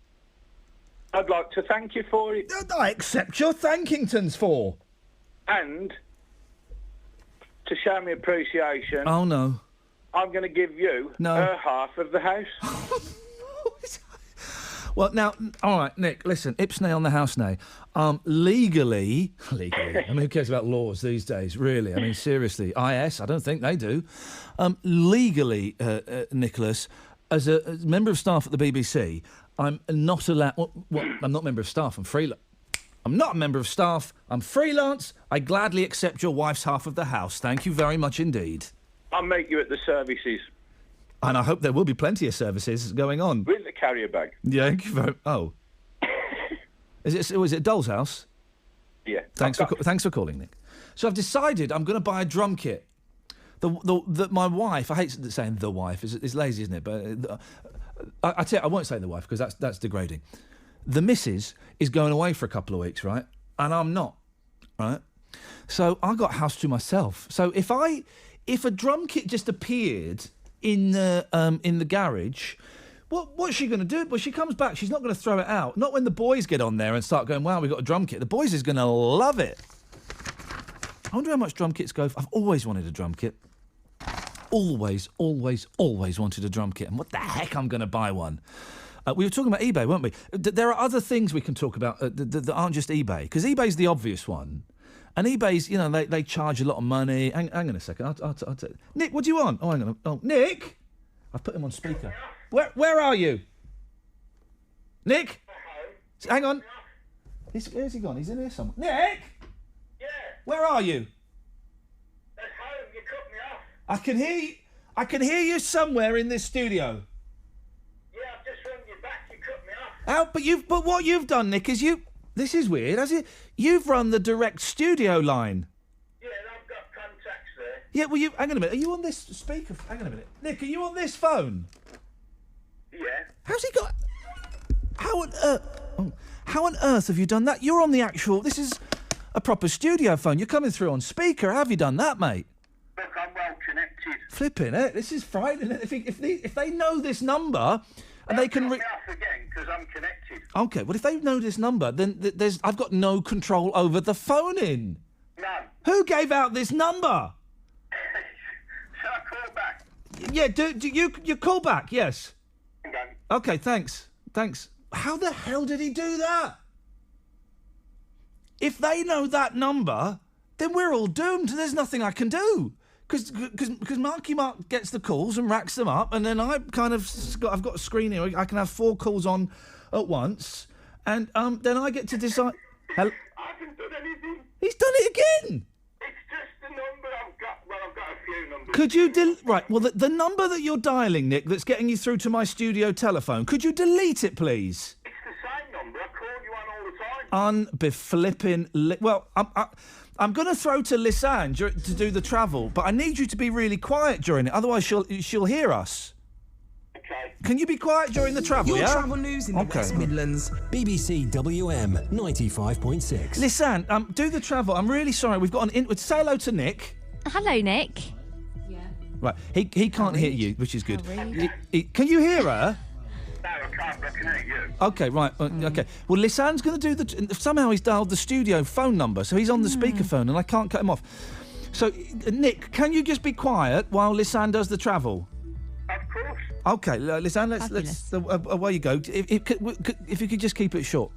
I'd like to thank you for it. I accept your thankingtons for. And to show me appreciation. Oh, no. I'm going to give you her half of the house. Well, now, all right, Nick, listen, Ipsnay on the house nay. Legally, I mean, who cares about laws these days, really? I mean, seriously, IS, I don't think they do. Legally, Nicholas, as a member of staff at the BBC, I'm not allowed... Well, I'm not a member of staff, I'm freelance. I'm not a member of staff, I'm freelance. I gladly accept your wife's half of the house. Thank you very much indeed. I'll meet you at the services. And I hope there will be plenty of services going on. With the carrier bag. Yeah, thank you very... Oh. Was it Doll's House? Yeah. Thanks for calling, Nick. So I've decided I'm going to buy a drum kit. My wife, I hate saying the wife, it's lazy, isn't it? But I tell you, I won't say the wife because that's degrading. The missus is going away for a couple of weeks, right? And I'm not, right? So I got a house to myself. So if a drum kit just appeared in the garage, what's she going to do? Well, she comes back, she's not going to throw it out. Not when the boys get on there and start going, wow, we've got a drum kit. The boys is going to love it. I wonder how much drum kits go for. I've always wanted a drum kit. Always wanted a drum kit. And what the heck, I'm going to buy one. We were talking about eBay, weren't we? There are other things we can talk about that aren't just eBay, because eBay's the obvious one. And eBay's, they charge a lot of money. Hang on a second. I'll tell you. Nick, what do you want? Oh, hang on. Oh, Nick? I've put him on speaker. Where are you? Nick? Hang on. Where's he gone? He's in here somewhere. Nick? Yeah. Where are you? At home, you cut me off. I can hear you somewhere in this studio. Yeah, I've just rung you back, you cut me off. But what you've done, Nick, is this is weird, has it? You've run the direct studio line. Yeah, I've got contacts there. Yeah, well, hang on a minute. Are you on this speaker? Hang on a minute. Nick, are you on this phone? Yeah. How's he got... How on earth have you done that? You're on the actual... This is a proper studio phone. You're coming through on speaker. How have you done that, mate? Look, I'm well connected. Flipping it. This is frightening. If they know this number... And they can cut me off again, because I'm connected. Okay, well, if they know this number, then I've got no control over the phone-in. No. Who gave out this number? Shall I call back? Yeah, do you call back? Yes. Hang on. Okay, thanks. How the hell did he do that? If they know that number, then we're all doomed. There's nothing I can do. Because Marky Mark gets the calls and racks them up, and then I've got a screen here. I can have 4 calls on at once, and then I get to decide. Hello? I haven't done anything. He's done it again. It's just the number I've got. Well, I've got a few numbers. Could you right? Well, the number that you're dialing, Nick, that's getting you through to my studio telephone. Could you delete it, please? It's the same number. I call you on all the time. Unbeflipping. Well, I'm going to throw to Lisanne to do the travel, but I need you to be really quiet during it, otherwise she'll hear us. Okay. Can you be quiet during the travel, Your yeah? travel news in the West Midlands, BBC WM 95.6. Lisanne, do the travel. I'm really sorry. We've got say hello to Nick. Hello, Nick. Yeah. Right, he can't hear you, which is good. Can you hear her? No, I can't. I can hear you. Okay, right. Okay. Well, Lisanne's going to do somehow he's dialed the studio phone number, so he's on the speakerphone, and I can't cut him off. So, Nick, can you just be quiet while Lisanne does the travel? Of course. Okay, Lisanne, let's away you go. If you could just keep it short.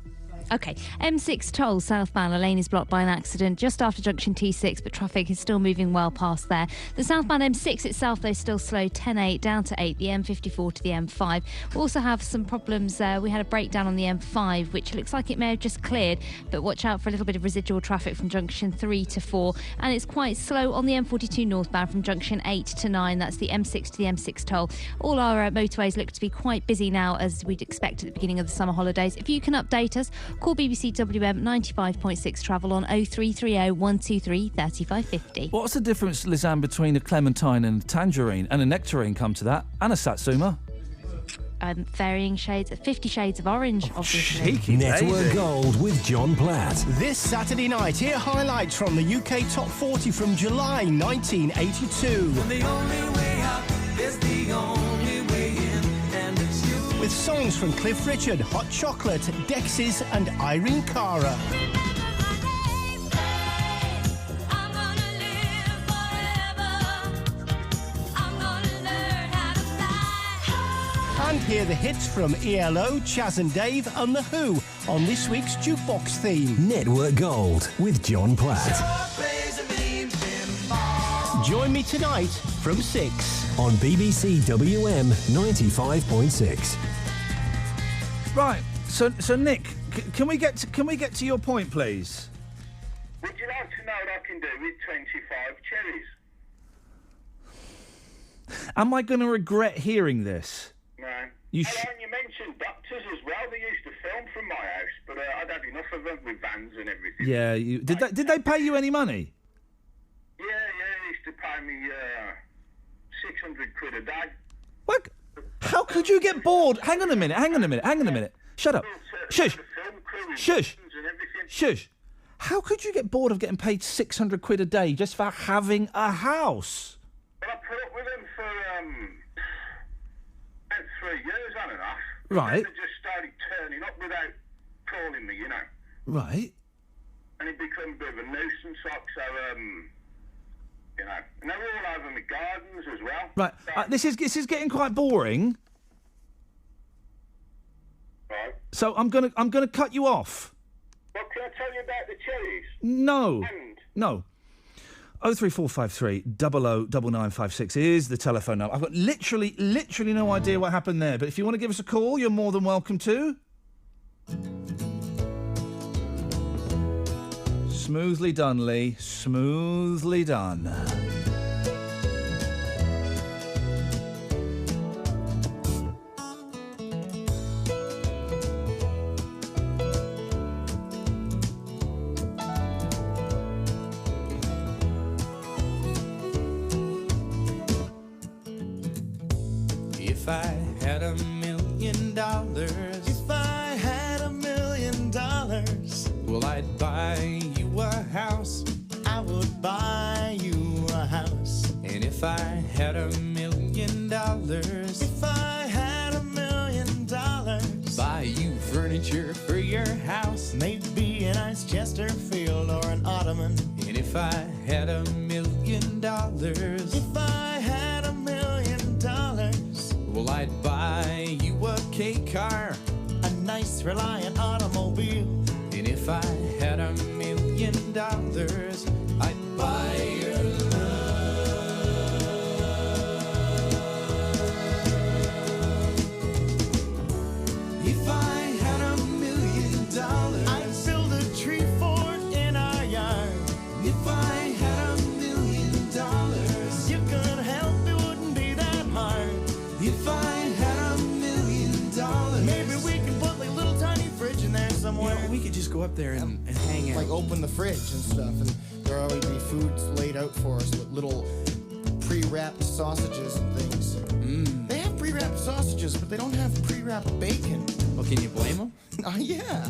Okay, M6 toll southbound. A lane is blocked by an accident just after junction T6, but traffic is still moving well past there. The southbound M6 itself, though, still slow, 10A down to 8, the M54 to the M5. We also have some problems. We had a breakdown on the M5, which looks like it may have just cleared, but watch out for a little bit of residual traffic from junction 3 to 4. And it's quite slow on the M42 northbound from junction 8 to 9. That's the M6 to the M6 toll. All our motorways look to be quite busy now, as we'd expect at the beginning of the summer holidays. If you can update us, Call BBC WM 95.6 travel on 0330 123 3550. What's the difference, Lizanne, between a clementine and a tangerine? And a nectarine, come to that, and a satsuma? Varying shades, 50 shades of orange, obviously. Cheeky Network lady. Gold with John Platt. This Saturday night, hear highlights from the UK Top 40 from July 1982. The only way out is the only way in, and it's you. With songs from Cliff Richard, Hot Chocolate, Dexys and Irene Cara. And hear the hits from ELO, Chaz and Dave and The Who on this week's Jukebox theme. Network Gold with John Platt. Join me tonight from 6 on BBC WM 95.6. Right, so Nick, can we get to your point, please? Would you like to know what I can do with 25 cherries? Am I going to regret hearing this? No. You And you mentioned doctors as well. They used to film from my house, but I'd had enough of them with vans and everything. Yeah, did they pay you any money? Yeah, they used to pay me 600 quid a day. What? How could you get bored? Hang on a minute. Shut up. Shush. Shush. How could you get bored of getting paid 600 quid a day just for having a house? Well, I put up with them for about 3 years on and off. Right. They just started turning up without calling me, you know. Right. And it became a bit of a nuisance, like, so, you know. And they were all over my gardens as well. Right. This is getting quite boring. Right. So I'm gonna cut you off. Well, can I tell you about the cherries? No. And No. 03453 009956 is the telephone number. I've got literally no idea what happened there, but if you want to give us a call, you're more than welcome to. Smoothly done, Lee. Smoothly done. If I had $1 million, if I had $1 million, well, I'd buy you a house. I would buy you a house. And if I had $1 million, if I had $1 million, buy you furniture for your house. Maybe a nice Chesterfield or an ottoman. And if I had $1 million, if I had $1 million, well, I'd buy you a K car, a nice Reliant automobile. And if I had $1 million, I'd buy your love. If I had $1 million, I'd build a tree fort in our yard. If I had $1 million, you could help, it wouldn't be that hard. If I had $1 million, maybe we can put like a little tiny fridge in there somewhere. You know, we could just go up there and hang out. Like open the fridge and stuff, and there'll always be foods laid out for us with little pre-wrapped sausages and things. They have pre-wrapped sausages, but they don't have pre-wrapped bacon. Well, can you blame them? Yeah.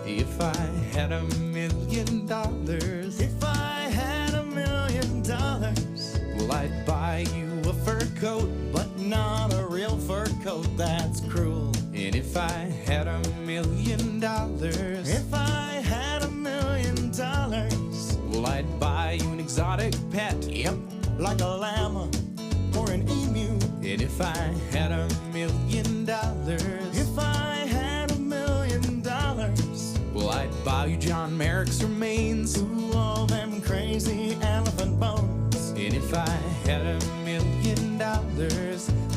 If I had $1 million, if I had $1 million, well, I'd buy you a fur coat, but not a real fur coat, that's cruel. And if I had $1 million, if I had $1 million, well, I'd buy you an exotic pet. Yep, like a llama or an emu. And if I had $1 million, if I had $1 million, well, I'd buy you John Merrick's remains. Ooh, all them crazy elephant bones. And if I had $1 million,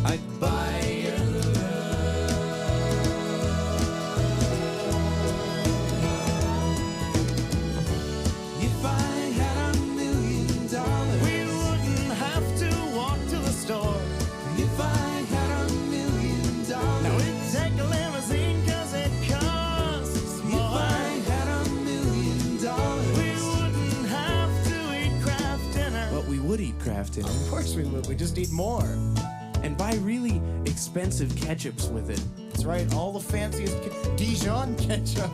I'd buy your love. If I had $1 million, we wouldn't have to walk to the store. If I had $1 million, now we'd take a limousine 'cause it costs more. Captain. Of course we would. We just need more. And buy really expensive ketchups with it. That's right, all the fanciest Dijon ketchup.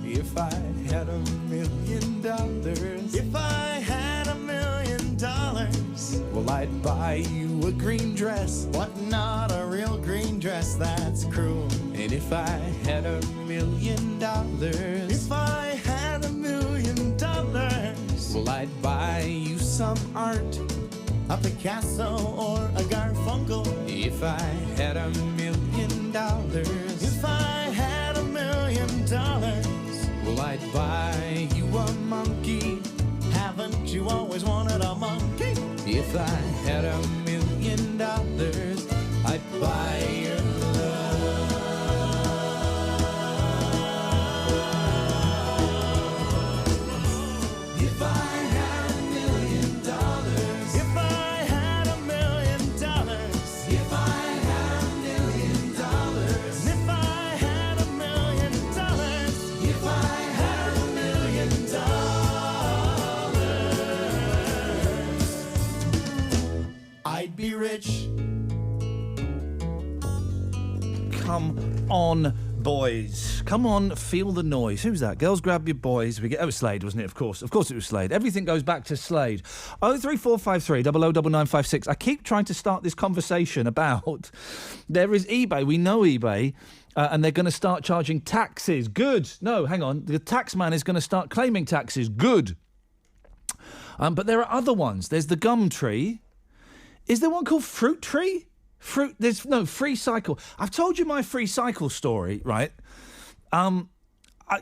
If I had $1 million, if I had $1 million, well, I'd buy you a green dress, but not a real green dress, that's cruel. And if I had $1 million, if I had $1 million, well, I'd buy you some art, a Picasso or a Garfunkel. If I had $1 million, if I had $1 million, well, I'd buy you a monkey. Haven't you always wanted a monkey? If I had $1 million, I'd buy your love. If I had $1 million, if I had $1 million, if I had $1 million, if I had $1 million, if I had $1 million, I'd be rich. Come on, boys. Come on, feel the noise. Who's that? Girls, grab your boys. Oh, it was Slade, wasn't it? Of course it was Slade. Everything goes back to Slade. 03453 009956. I keep trying to start this conversation about there is eBay. We know eBay. And they're going to start charging taxes. Good. No, hang on. The tax man is going to start claiming taxes. Good. But there are other ones. There's the gum tree. Is there one called fruit tree? There's no free cycle. I've told you my free cycle story, right?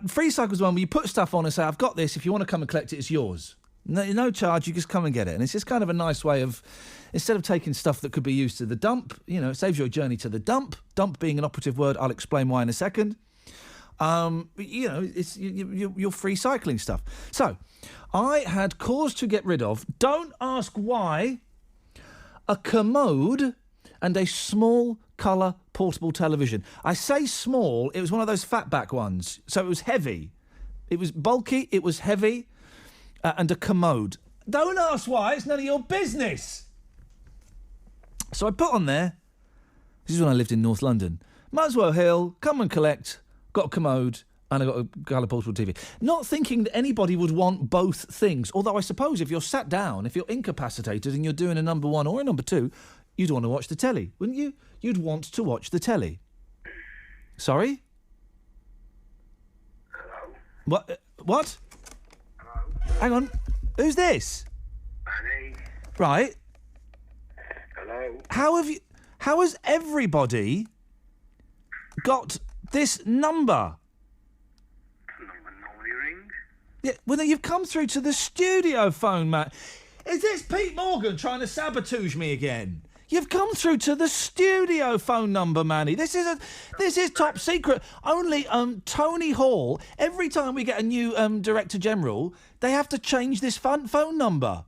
Free cycle's one where you put stuff on and say, I've got this. If you want to come and collect it, it's yours. No charge. You just come and get it. And it's just kind of a nice way of, instead of taking stuff that could be used to the dump, it saves you a journey to the dump. Dump being an operative word. I'll explain why in a second. It's you're free cycling stuff. So I had cause to get rid of, don't ask why, a commode and a small colour portable television. I say small, it was one of those fatback ones, so it was heavy. It was bulky, it was heavy, and a commode. Don't ask why, it's none of your business. So I put on there, this is when I lived in North London, Muswell Hill, come and collect, got a commode, and I got a colour portable TV. Not thinking that anybody would want both things, although I suppose if you're sat down, if you're incapacitated and you're doing a number one or a number two, you'd want to watch the telly, wouldn't you? You'd want to watch the telly. Sorry? Hello? What? Hello? Hang on. Who's this? Annie? Right. Hello? How has everybody got this number? Number normally rings? Yeah, well, you've come through to the studio phone, Matt. Is this Pete Morgan trying to sabotage me again? You've come through to the studio phone number, Manny. This is top secret. Only Tony Hall. Every time we get a new Director General, they have to change this phone number.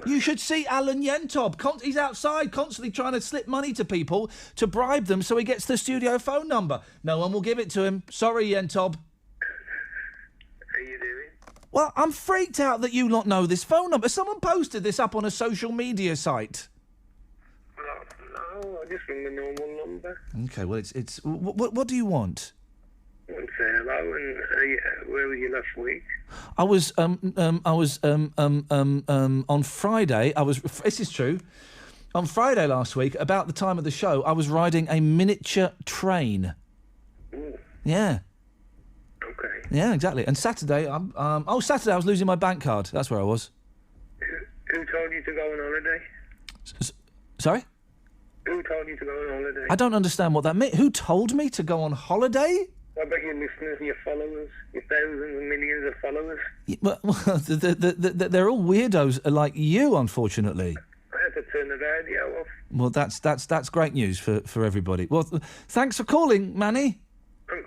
You should see Alan Yentob. He's outside constantly trying to slip money to people to bribe them so he gets the studio phone number. No one will give it to him. Sorry, Yentob. How you doing? Well, I'm freaked out that you lot know this phone number. Someone posted this up on a social media site. No, I just ring the normal number. Okay, well, it's what do you want? I want to say hello, and where were you last week? I was on Friday. This is true. On Friday last week, about the time of the show, I was riding a miniature train. Ooh. Yeah. Okay. Yeah, exactly. And Saturday, Saturday I was losing my bank card. That's where I was. Who told you to go on holiday? Sorry? Who told you to go on holiday? I don't understand what that means. Who told me to go on holiday? I bet your listeners and your followers, your thousands and millions of followers. Yeah, well, they're all weirdos like you, unfortunately. I had to turn the radio off. Well, that's great news for everybody. Well, thanks for calling, Manny. I'm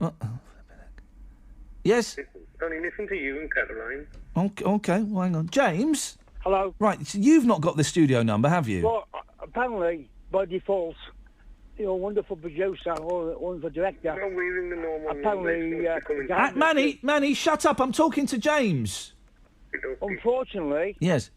gone. Yes? Only listen to you and Caroline. Okay, well, hang on. James? Hello. Right, so you've not got the studio number, have you? Well, apparently, by default, Your wonderful producer or wonderful director. No, we're in the normal. Apparently, Manny, shut up. I'm talking to James. unfortunately, Yes.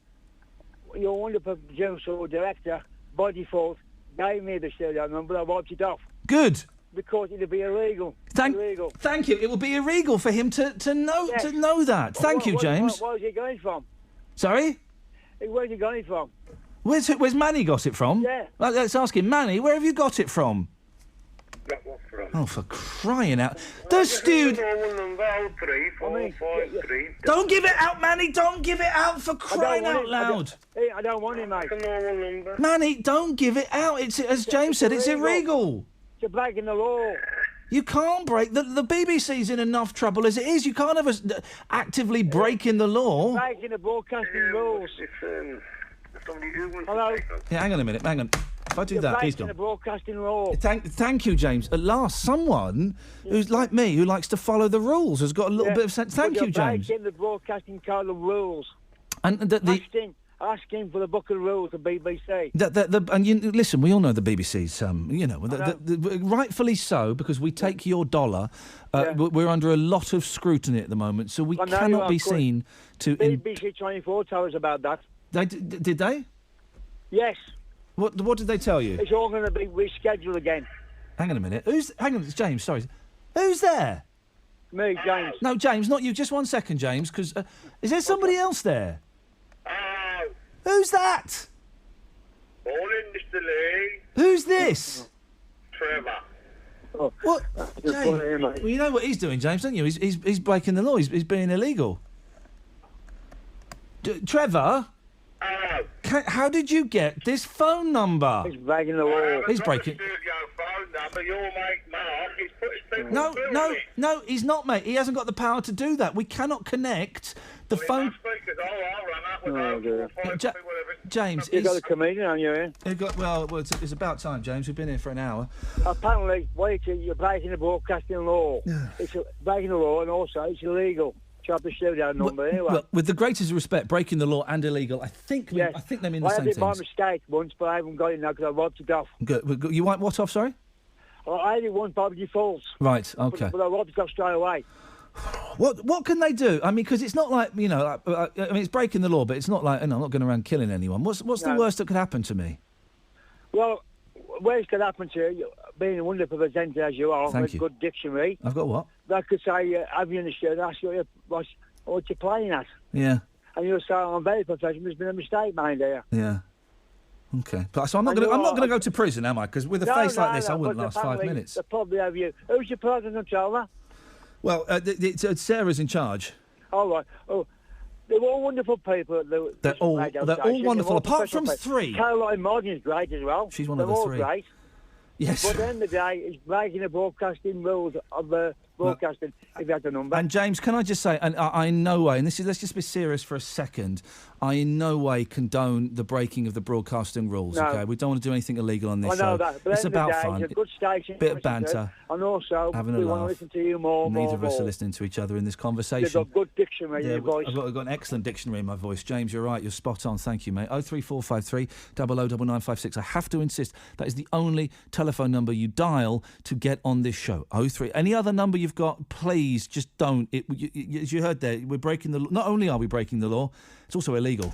your wonderful producer or director, by default, gave me the serial number. I wiped it off Good. because it'd be illegal. Illegal. Thank you. It will be illegal for him to know Yes. to know that. Thank you, James. Where's he going from? Sorry? Where's he going from? Where's Manny got it from? Yeah. Well, let's ask him. Manny, where have you got it from? Got what from? Oh, for crying out! The studio. Normal number 03453. Don't give it out, Manny. Don't give it out for I don't crying want out it. loud. I don't want it, mate. It's a normal number. Manny, don't give it out. It's as James said. It's illegal. It's breaking the law. You can't break the BBC's in enough trouble as it is. You can't have us actively breaking the law. Breaking the broadcasting rules. Hello. Yeah, hang on a minute. Hang on. If I do that, he's breaking gone. the broadcasting law. Thank you, James. At last, someone who's like me, who likes to follow the rules, has got a little bit of sense. Thank you, James. Breaking the broadcasting code of rules. And Asking for the book of rules of BBC. Listen, we all know the BBC's, rightfully so, because we take your dollar. We're under a lot of scrutiny at the moment, so we cannot be seen to. BBC 24 told us about that. Did they? Yes. What did they tell you? It's all going to be rescheduled again. Hang on a minute. Hang on, it's James. Sorry. Who's there? Me, James. No, James, not you. Just 1 second, James. Because is there somebody else there? Who's that? Morning, Mr. Lee. Who's this? Trevor. What? James, well, you know what he's doing, James, don't you? He's breaking the law. He's being illegal. Trevor? How did you get this phone number? He's breaking the law. He's breaking. No, he's not, mate. He hasn't got the power to do that. We cannot connect the phone. James, you got a comedian on your end. Well, it's about time, James. We've been here for an hour. Apparently, you're breaking the broadcasting law. It's breaking the law, and also it's illegal. Have the showdown number anyway. Well, with the greatest respect, breaking the law and illegal, I think they mean the same things. I had it by mistake once, but I haven't got it now because I wiped it off. Good. You want what off, sorry? I had it once by default. Right, okay. But I wiped it off straight away. What can they do? I mean, because it's not like, it's breaking the law, but it's not like, I'm not going around killing anyone. What's the worst that could happen to me? Well, worst could happen to you, being a wonderful presenter as you are, with a good dictionary. I've got what? They could say, have you in the show, and ask you what you're playing at. Yeah. And you'll say, I'm very professional, there's been a mistake made here. Yeah. Okay. So I'm not going to go to prison, am I? Because with a face like this, I wouldn't last 5 minutes. They'll probably have you. Who's your program controller? Well, Sarah's in charge. All right. Oh, they're all wonderful people. They're all wonderful, apart from three. Caroline Morgan is great as well. She's one of the three. They're all great. Yes. But at the end of the day, it's breaking the broadcasting rules of the broadcasting, if you had the number. And James, can I just say, and I in no way, and let's just be serious for a second, I in no way condone the breaking of the broadcasting rules, okay? We don't want to do anything illegal on this show. I know that, but it's about fun. It's a good station. Bit of banter. And also, we want to listen to you more. Neither of us are listening to each other in this conversation. You've got a good dictionary in your voice. I've got an excellent dictionary in my voice. James, you're right. You're spot on. Thank you, mate. 03453 009956. I have to insist that is the only telephone number you dial to get on this show. 03. Any other number you've got, please just don't. As you heard there, we're breaking the law. Not only are we breaking the law, it's also illegal.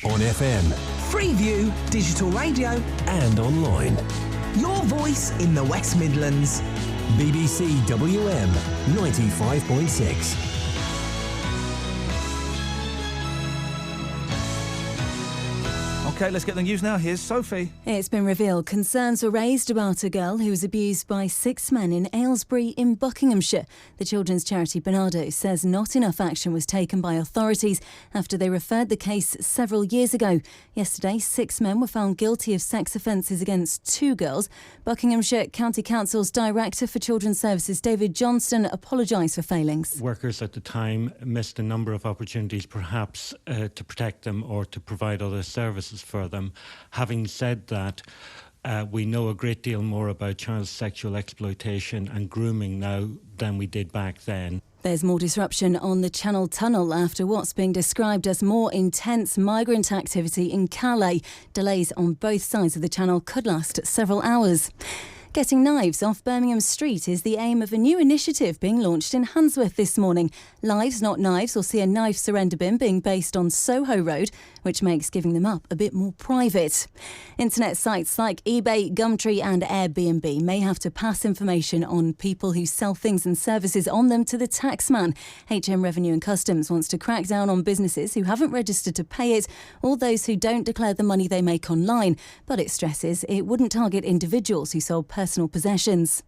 On FM, Freeview, digital radio and online. Your voice in the West Midlands. BBC WM 95.6. OK, let's get the news now. Here's Sophie. It's been revealed concerns were raised about a girl who was abused by 6 men in Aylesbury in Buckinghamshire. The children's charity Bernardo says not enough action was taken by authorities after they referred the case several years ago. Yesterday, 6 men were found guilty of sex offences against 2 girls. Buckinghamshire County Council's Director for Children's Services, David Johnston, apologised for failings. Workers at the time missed a number of opportunities perhaps to protect them or to provide other services for them. Having said that, we know a great deal more about child sexual exploitation and grooming now than we did back then. There's more disruption on the Channel Tunnel after what's being described as more intense migrant activity in Calais. Delays on both sides of the channel could last several hours. Getting knives off Birmingham Street is the aim of a new initiative being launched in Handsworth this morning. Lives Not Knives will see a knife surrender bin being based on Soho Road, which makes giving them up a bit more private. Internet sites like eBay, Gumtree and Airbnb may have to pass information on people who sell things and services on them to the taxman. HM Revenue and Customs wants to crack down on businesses who haven't registered to pay it or those who don't declare the money they make online, but it stresses it wouldn't target individuals who sold personal possessions.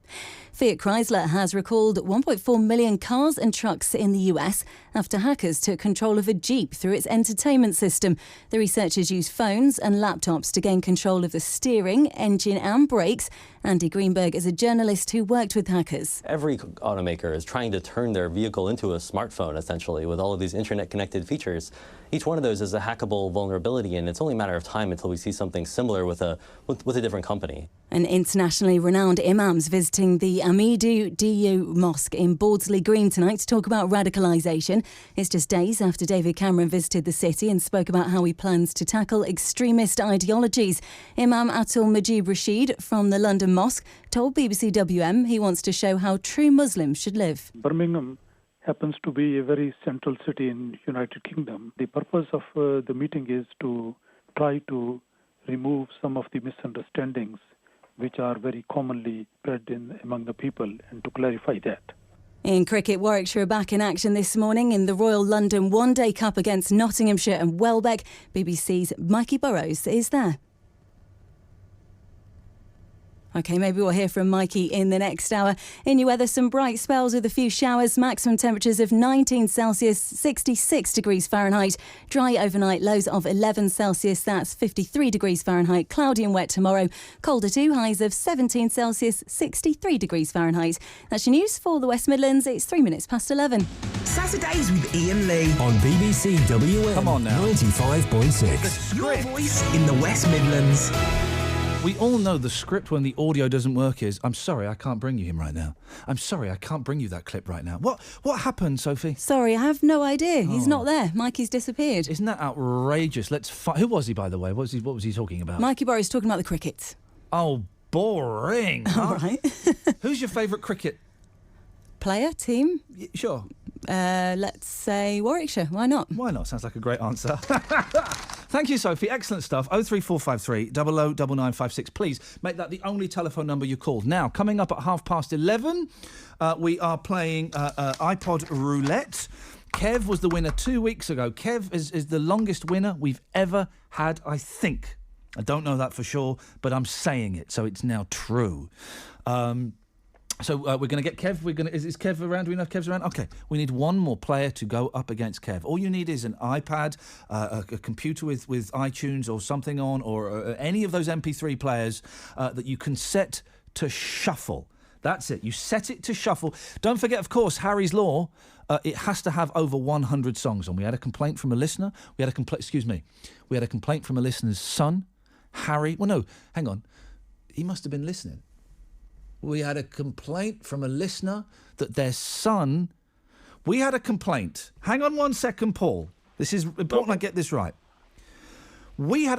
Fiat Chrysler has recalled 1.4 million cars and trucks in the US after hackers took control of a Jeep through its entertainment system. The researchers used phones and laptops to gain control of the steering, engine and brakes. Andy Greenberg is a journalist who worked with hackers. Every automaker is trying to turn their vehicle into a smartphone, essentially, with all of these internet-connected features. Each one of those is a hackable vulnerability, and it's only a matter of time until we see something similar with a different company. An internationally renowned imam's visiting the Amidu DU Mosque in Bawdsley Green tonight to talk about radicalisation. It's just days after David Cameron visited the city and spoke about how he plans to tackle extremist ideologies. Imam Atul Majid Rashid from the London Mosque told BBC WM he wants to show how true Muslims should live. Birmingham happens to be a very central city in United Kingdom. The purpose of the meeting is to try to remove some of the misunderstandings which are very commonly spread among the people, and to clarify that. In cricket, Warwickshire are back in action this morning in the Royal London One Day Cup against Nottinghamshire and Welbeck. BBC's Mikey Burrows is there. OK, maybe we'll hear from Mikey in the next hour. In your weather, some bright spells with a few showers, maximum temperatures of 19 Celsius, 66 degrees Fahrenheit. Dry overnight, lows of 11 Celsius, that's 53 degrees Fahrenheit. Cloudy and wet tomorrow. Colder too, highs of 17 Celsius, 63 degrees Fahrenheit. That's your news for the West Midlands. It's 3 minutes past 11. Saturdays with Iain Lee on BBC WM. Come on now. 95.6. Your voice in the West Midlands. We all know the script when the audio doesn't work is, I'm sorry, I can't bring you him right now. I'm sorry, I can't bring you that clip right now. What happened, Sophie? Sorry, I have no idea. He's not there. Mikey's disappeared. Isn't that outrageous? Who was he, by the way? What was he talking about? Mikey Burrows talking about the cricket. Oh, boring. All right. Who's your favourite cricket player, team? Sure. Let's say Warwickshire. Why not? Why not? Sounds like a great answer. Thank you, Sophie. Excellent stuff. 03453 009956. Please make that the only telephone number you call. Now, coming up at 11:30, we are playing iPod Roulette. Kev was the winner 2 weeks ago. Kev is the longest winner we've ever had, I think. I don't know that for sure, but I'm saying it, so it's now true. So we're going to get Kev. Is Kev around? Do we know if Kev's around? OK, we need one more player to go up against Kev. All you need is an iPad, a computer with iTunes or something on, or any of those MP3 players that you can set to shuffle. That's it. You set it to shuffle. Don't forget, of course, Harry's Law. It has to have over 100 songs on. We had a complaint from a listener. We had a complaint from a listener's son, Harry. Well, no, hang on. He must have been listening. We had a complaint from a listener that their son... We had a complaint. Hang on 1 second, Paul. This is important I get this right. We had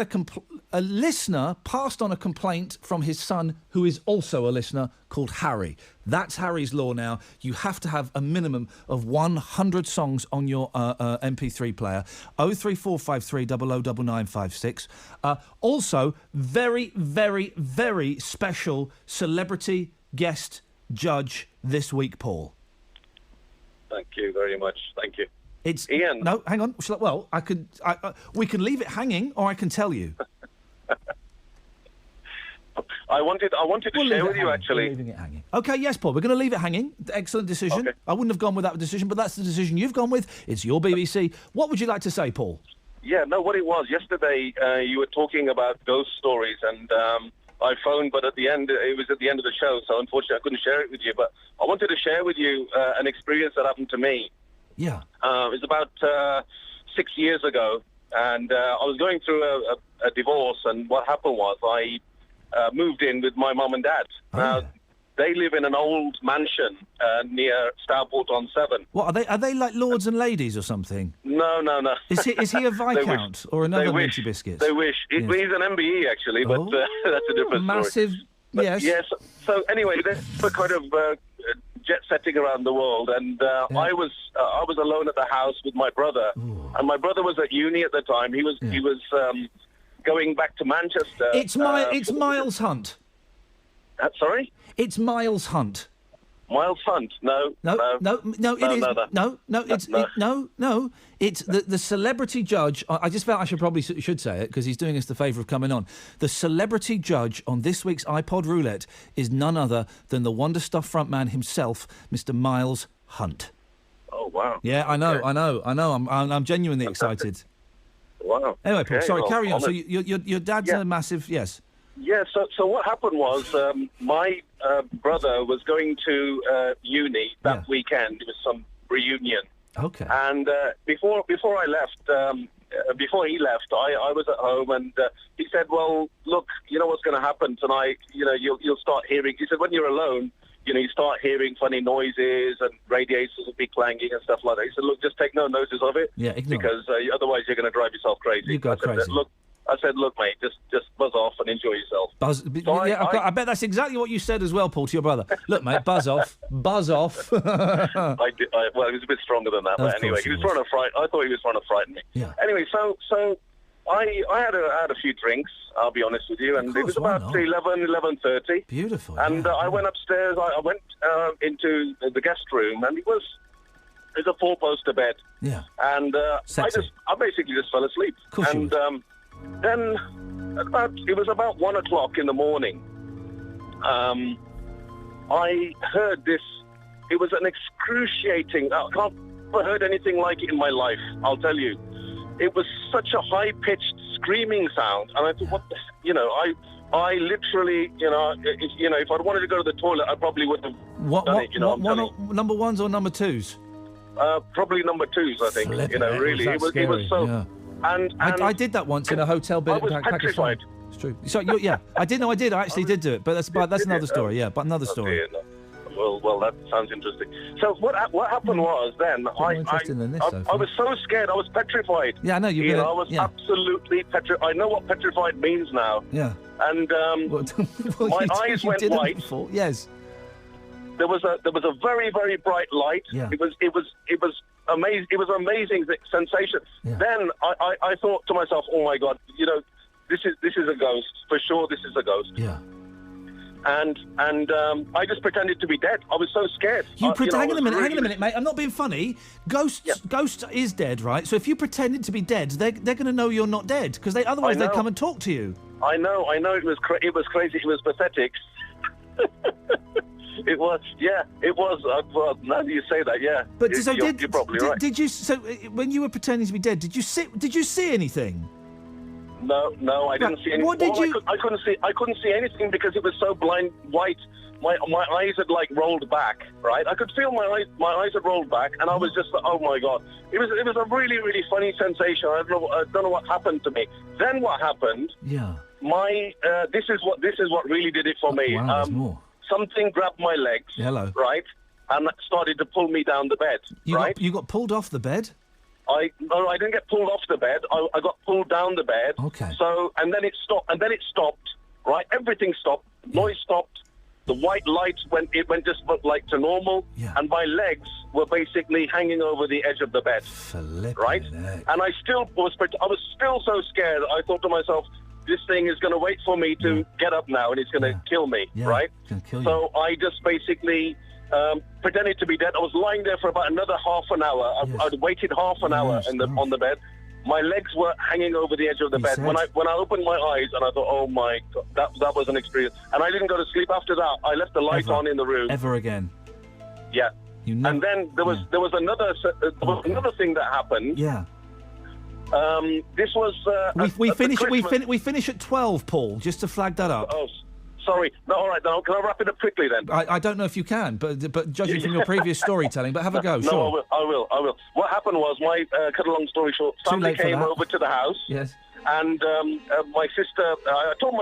a listener passed on a complaint from his son, who is also a listener, called Harry. That's Harry's Law now. You have to have a minimum of 100 songs on your MP3 player. 03453 009956. Also, very, very, very special celebrity guest judge this week, Paul. Thank you very much. Thank you. It's Iain. No, hang on. Well, we can leave it hanging, or I can tell you. I wanted to share with you, actually. We're leaving it hanging. OK, yes, Paul, we're going to leave it hanging. Excellent decision. Okay. I wouldn't have gone with that decision, but that's the decision you've gone with. It's your BBC. What would you like to say, Paul? Yeah, no, what it was, yesterday you were talking about ghost stories, and I phoned, but it was at the end of the show, so unfortunately I couldn't share it with you. But I wanted to share with you an experience that happened to me. Yeah. It was about 6 years ago, and I was going through a divorce, and what happened was I moved in with my mum and dad. Now, they live in an old mansion near Stourport-on-Severn. What, are they like lords and ladies or something? No. Is he a Viscount or another Minty Biscuits? They wish. He's an MBE, actually, but that's a different massive, story. Yes. Yes. So anyway, they're kind of jet setting around the world, and I was alone at the house with my brother, and my brother was at uni at the time. He was going back to Manchester. It's Miles Hunt. Sorry? It's Miles Hunt. Miles Hunt? No. It's the celebrity judge. I just felt I should say it because he's doing us the favour of coming on. The celebrity judge on this week's iPod Roulette is none other than the Wonder Stuff frontman himself, Mr. Miles Hunt. Oh wow! Yeah, I know. I'm genuinely excited. Wow. Anyway, Paul, Okay, sorry, well, carry on. So honest. your dad's a massive yes. Yeah, so what happened was my brother was going to uni that weekend. It was some reunion. Okay. And before I left, before he left, I was at home, and he said, "Well, look, you know what's going to happen tonight. You know, you'll start hearing." He said, "When you're alone, you know, you start hearing funny noises and radiators will be clanging and stuff like that." He said, "Look, just take no notice of it, ignore because otherwise you're going to drive yourself crazy." You go crazy. I said, "Look, mate, just buzz off and enjoy yourself." I bet that's exactly what you said as well, Paul, to your brother. Look, mate, buzz off, buzz off. I did. Well, he was a bit stronger than that, but anyway, he was trying to I thought he was trying to frighten me. Yeah. Anyway, so I had a few drinks. I'll be honest with you, and it was about 11:30. Beautiful. And I went upstairs. I went into the guest room, and it was a 4-poster bed. Yeah. And I basically just fell asleep. Of course you and then it was about 1 o'clock in the morning. I heard this. It was an excruciating. I can't have heard anything like it in my life. I'll tell you. It was such a high-pitched screaming sound, and I thought, what the, I literally, if I'd wanted to go to the toilet, I probably would have done it. Number ones or number twos? Probably number twos, I think. Really, it was so. Yeah. And I did that once in a hotel bed. I was petrified. It's true. So I did. I actually did do it, but that's another story. Yeah, but another story. Okay, well, that sounds interesting. So what happened was then I was so scared. I was petrified. Yeah, I know you. I was absolutely petrified. I know what petrified means now. Yeah. And my eyes went white. Before. Yes. There was a very, very bright light. Yeah. It was amazing. It was an amazing sensation. Yeah. Then I thought to myself, oh my God, this is a ghost for sure. This is a ghost. Yeah. And I just pretended to be dead. I was so scared. Hang on a minute, mate. I'm not being funny. Ghost is dead, right? So if you pretended to be dead, they're going to know you're not dead because otherwise they'd come and talk to you. I know. It was crazy. It was pathetic. It was. Well, now that you say that, yeah. But you're probably right. Did you? So when you were pretending to be dead, did you see anything? No, I didn't see anything. What did you? I couldn't see anything because it was so blind white. My eyes had rolled back. Right, I could feel my eyes had rolled back, and I was just oh my God. It was a really, really funny sensation. I don't know what happened to me. Then what happened? Yeah. This is what really did it for me. Wow, there's more. Something grabbed my legs. Hello. Right, and started to pull me down the bed. You got pulled off the bed? I didn't get pulled off the bed. I got pulled down the bed. Okay. So and then it stopped. Right, everything stopped. Noise stopped. The white light went just like to normal. Yeah. And my legs were basically hanging over the edge of the bed. Right. And I was still so scared. I thought to myself, this thing is going to wait for me to get up now, and it's going to kill me. Yeah, right. It's gonna kill you. So I just basically. Pretended to be dead. I was lying there for about another half an hour. I'd waited half an hour on the bed. My legs were hanging over the edge of the bed. When I opened my eyes, and I thought, oh my God, that was an experience. And I didn't go to sleep after that. I left the light on in the room. Ever again? Yeah. And then there was another thing that happened. Yeah. This was we finish at 12, Paul. Just to flag that up. Oh. Sorry. No, all right. Now, can I wrap it up quickly then? I don't know if you can, but judging from your previous storytelling, but have a go. No, sure. I will. What happened was, cut a long story short, family came over to the house. Yes. And my sister, I told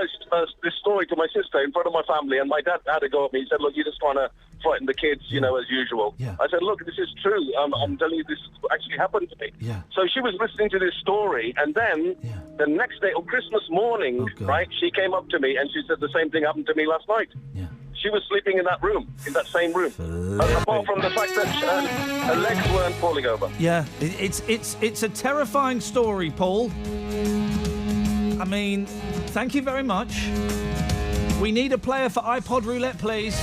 this story to my sister in front of my family, and my dad had to go at me. He said, look, you're just trying to frighten the kids, you know, as usual. Yeah. I said, look, this is true. I'm telling you, this actually happened to me. Yeah. So she was listening to this story, and then the next day, on Christmas morning, right, she came up to me and she said the same thing happened to me last night. Yeah. She was sleeping in that room, in that same room. Apart from the fact that her legs weren't falling over. Yeah, it's a terrifying story, Paul. I mean, thank you very much. We need a player for iPod Roulette, please.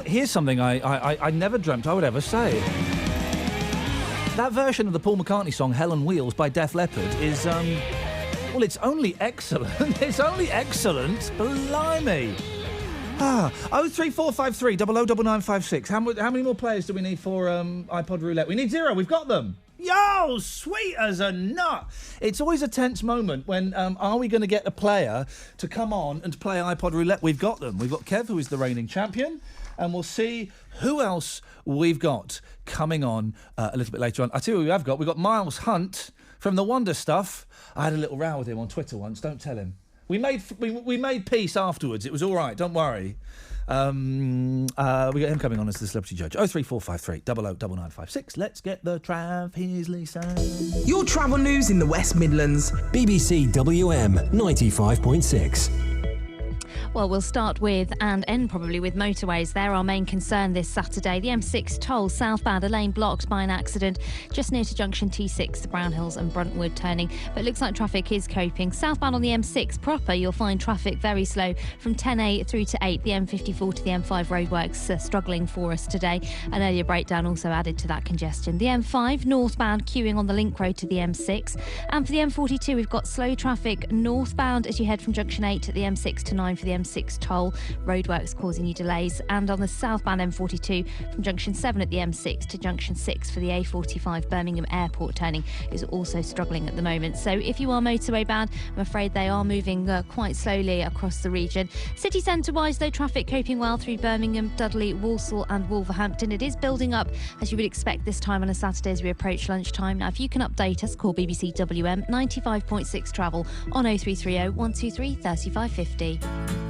Here's something I never dreamt I would ever say. That version of the Paul McCartney song Hell on Wheels by Def Leppard is, well, it's only excellent. It's only excellent. Blimey. 03453 009956. How many more players do we need for iPod Roulette? We need 0. We've got them. Yo, sweet as a nut. It's always a tense moment when are we going to get a player to come on and play iPod Roulette? We've got them. We've got Kev, who is the reigning champion, and we'll see who else we've got coming on a little bit later on. I tell you who we have got. We've got Miles Hunt from The Wonder Stuff. I had a little row with him on Twitter once. Don't tell him. We made peace afterwards. It was all right. Don't worry. We got him coming on as the celebrity judge. 03453 009956. Let's get the Trav Heasley sound. Your travel news in the West Midlands. BBC WM 95.6. Well, we'll start with and end probably with motorways. They're our main concern this Saturday. The M6 toll southbound, a lane blocked by an accident just near to junction T6, the Brown Hills and Bruntwood turning. But it looks like traffic is coping. Southbound on the M6 proper, you'll find traffic very slow from 10A through to 8. The M54 to the M5 roadworks struggling for us today. An earlier breakdown also added to that congestion. The M5 northbound queuing on the link road to the M6. And for the M42, we've got slow traffic northbound as you head from junction 8 at the M6 to 9 for the M6 toll. Roadworks causing you delays. And on the southbound M42 from junction 7 at the M6 to junction 6 for the A45 Birmingham Airport turning is also struggling at the moment. So if you are motorway bound, I'm afraid they are moving quite slowly across the region. City centre wise though, traffic coping well through Birmingham, Dudley, Walsall and Wolverhampton. It is building up as you would expect this time on a Saturday as we approach lunchtime. Now if you can update us, call BBC WM 95.6 travel on 0330 123 3550.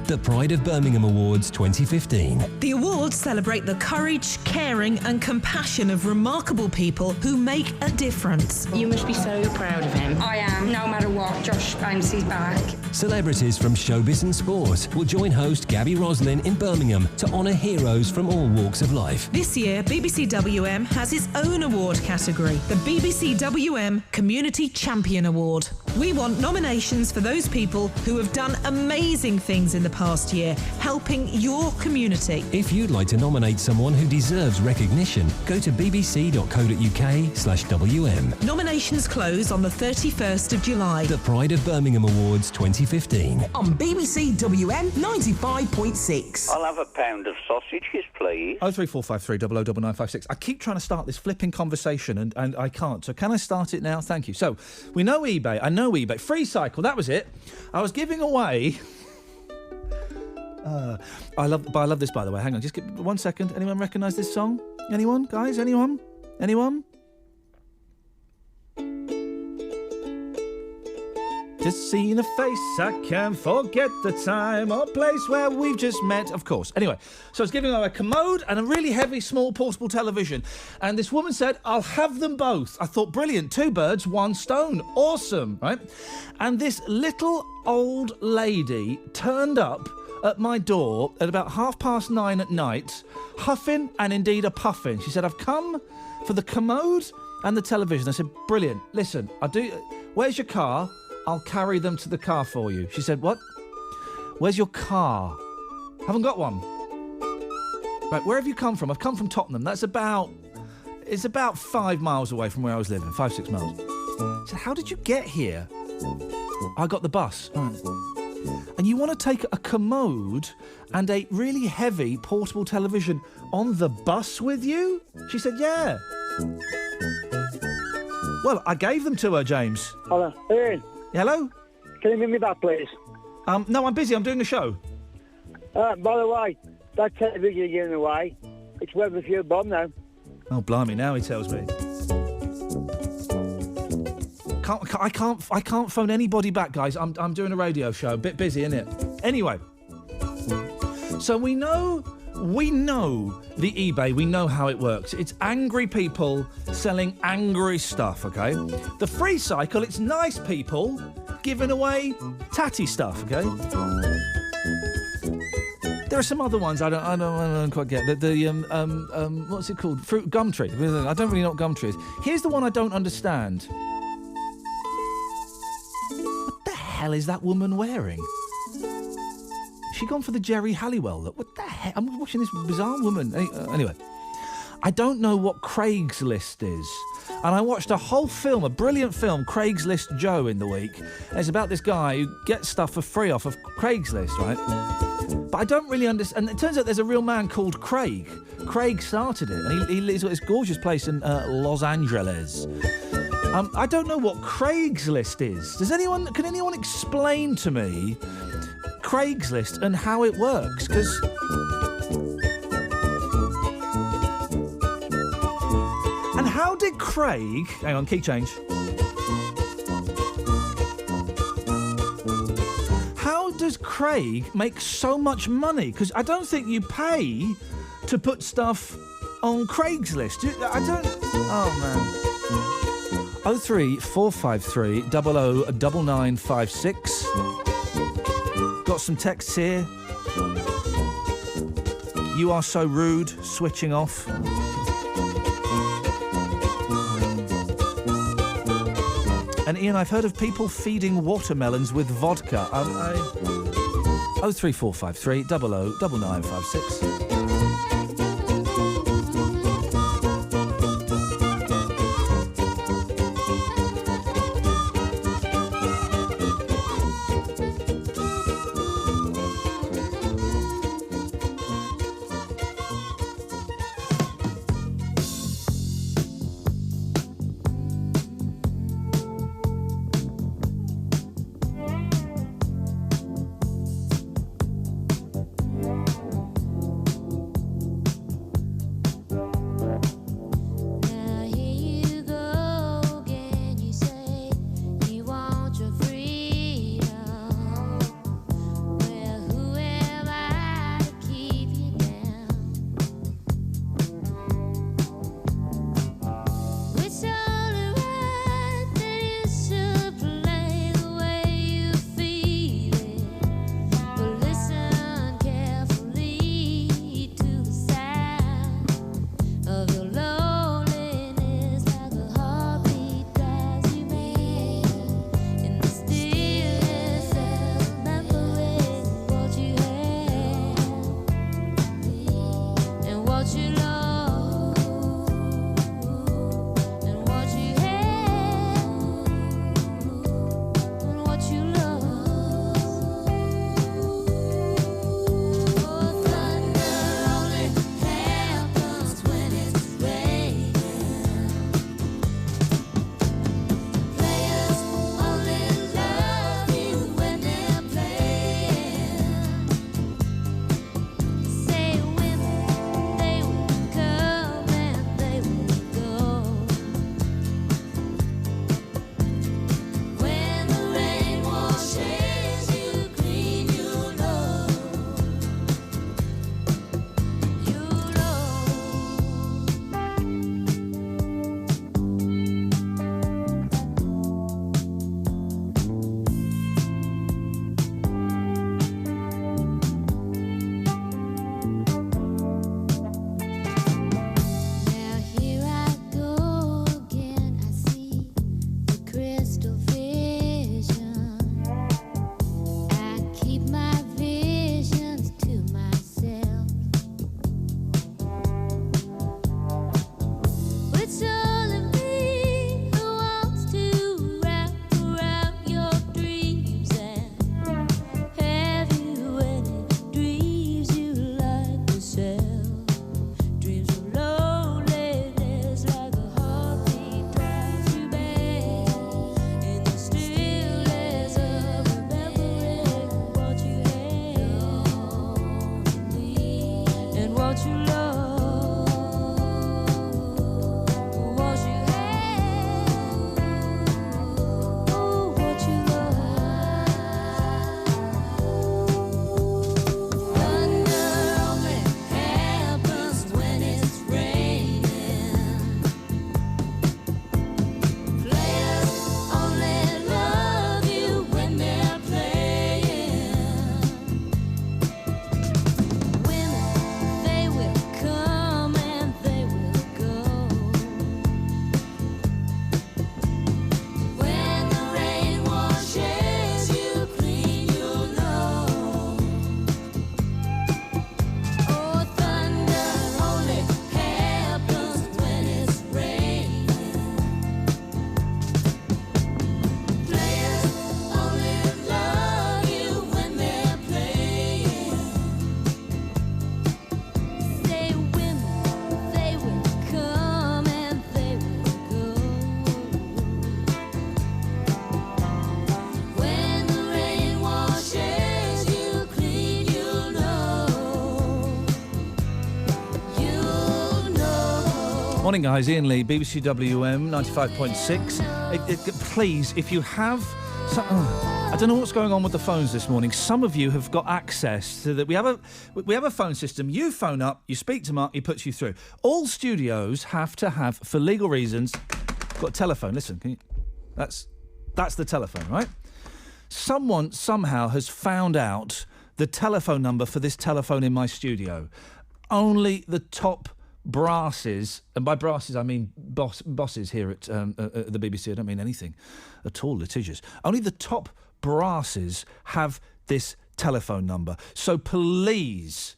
The Pride of Birmingham Awards 2015. The awards celebrate the courage, caring and compassion of remarkable people who make a difference. You must be so proud of him. I am, no matter what. Josh Banks's back. Celebrities from showbiz and sport will join host Gabby Roslin in Birmingham to honour heroes from all walks of life. This year, BBC WM has its own award category, the BBC WM Community Champion Award. We want nominations for those people who have done amazing things in the past year, helping your community. If you'd like to nominate someone who deserves recognition, go to bbc.co.uk/WM. Nominations close on the 31st of July. The Pride of Birmingham Awards 2015. On BBC WM 95.6. I'll have a pound of sausages, please. 03453 009956. I keep trying to start this flipping conversation and I can't. So can I start it now? Thank you. So we know eBay. I know eBay. Free cycle. That was it. I was giving away. I love this, by the way. Hang on, just give 1 second. Anyone recognise this song? Anyone, guys? Anyone? Just seeing a face, I can't forget the time or place where we've just met. Of course. Anyway, so I was giving away a commode and a really heavy, small, portable television. And this woman said, I'll have them both. I thought, brilliant. 2 birds, 1 stone. Awesome, right? And this little old lady turned up at my door at about 9:30 at night, huffing and indeed a puffing. She said, I've come for the commode and the television. I said, brilliant. Listen, where's your car? I'll carry them to the car for you. She said, what? Where's your car? Haven't got one. Right, where have you come from? I've come from Tottenham. It's about 5 miles away from where I was living, 5-6 miles. I said, how did you get here? I got the bus. Right. And you want to take a commode and a really heavy portable television on the bus with you? She said, yeah. Well, I gave them to her, James. Hello. Ian. Hello? Can you ring me back, please? No, I'm busy. I'm doing a show. By the way, that television you're giving away, it's worth a few bob now. Oh, blimey, now he tells me. I can't phone anybody back, guys. I'm doing a radio show. A bit busy, innit? Anyway. So we know the eBay. We know how it works. It's angry people selling angry stuff, okay? The free cycle, it's nice people giving away tatty stuff, okay? There are some other ones I don't quite get. What's it called? Fruit Gumtree. I don't really know what Gumtree is. Here's the one I don't understand. What the hell is that woman wearing? She gone for the Jerry Halliwell look. What the heck? I'm watching this bizarre woman. Anyway, I don't know what Craigslist is. And I watched a whole film, a brilliant film, Craigslist Joe, in the week. And it's about this guy who gets stuff for free off of Craigslist, right? But I don't really understand. And it turns out there's a real man called Craig. Craig started it. And he's got this gorgeous place in Los Angeles. I don't know what Craigslist is. Can anyone explain to me Craigslist and how it works? Because and how did Craig... Hang on, key change. How does Craig make so much money? Because I don't think you pay to put stuff on Craigslist. I don't... Oh, man. 03453 009956. Got some texts here. You are so rude, switching off. And Iain, I've heard of people feeding watermelons with vodka. 03453 00 9956. Morning, guys. Iain Lee, BBC WM 95.6. Please, if you have... I don't know what's going on with the phones this morning. Some of you have got access to that. We have a phone system. You phone up, you speak to Mark, he puts you through. All studios have to have, for legal reasons, got a telephone. Listen, can you, that's the telephone, right? Someone somehow has found out the telephone number for this telephone in my studio. Only the top brasses, and by brasses I mean bosses here at the BBC. I don't mean anything at all litigious. Only the top brasses have this telephone number. So please,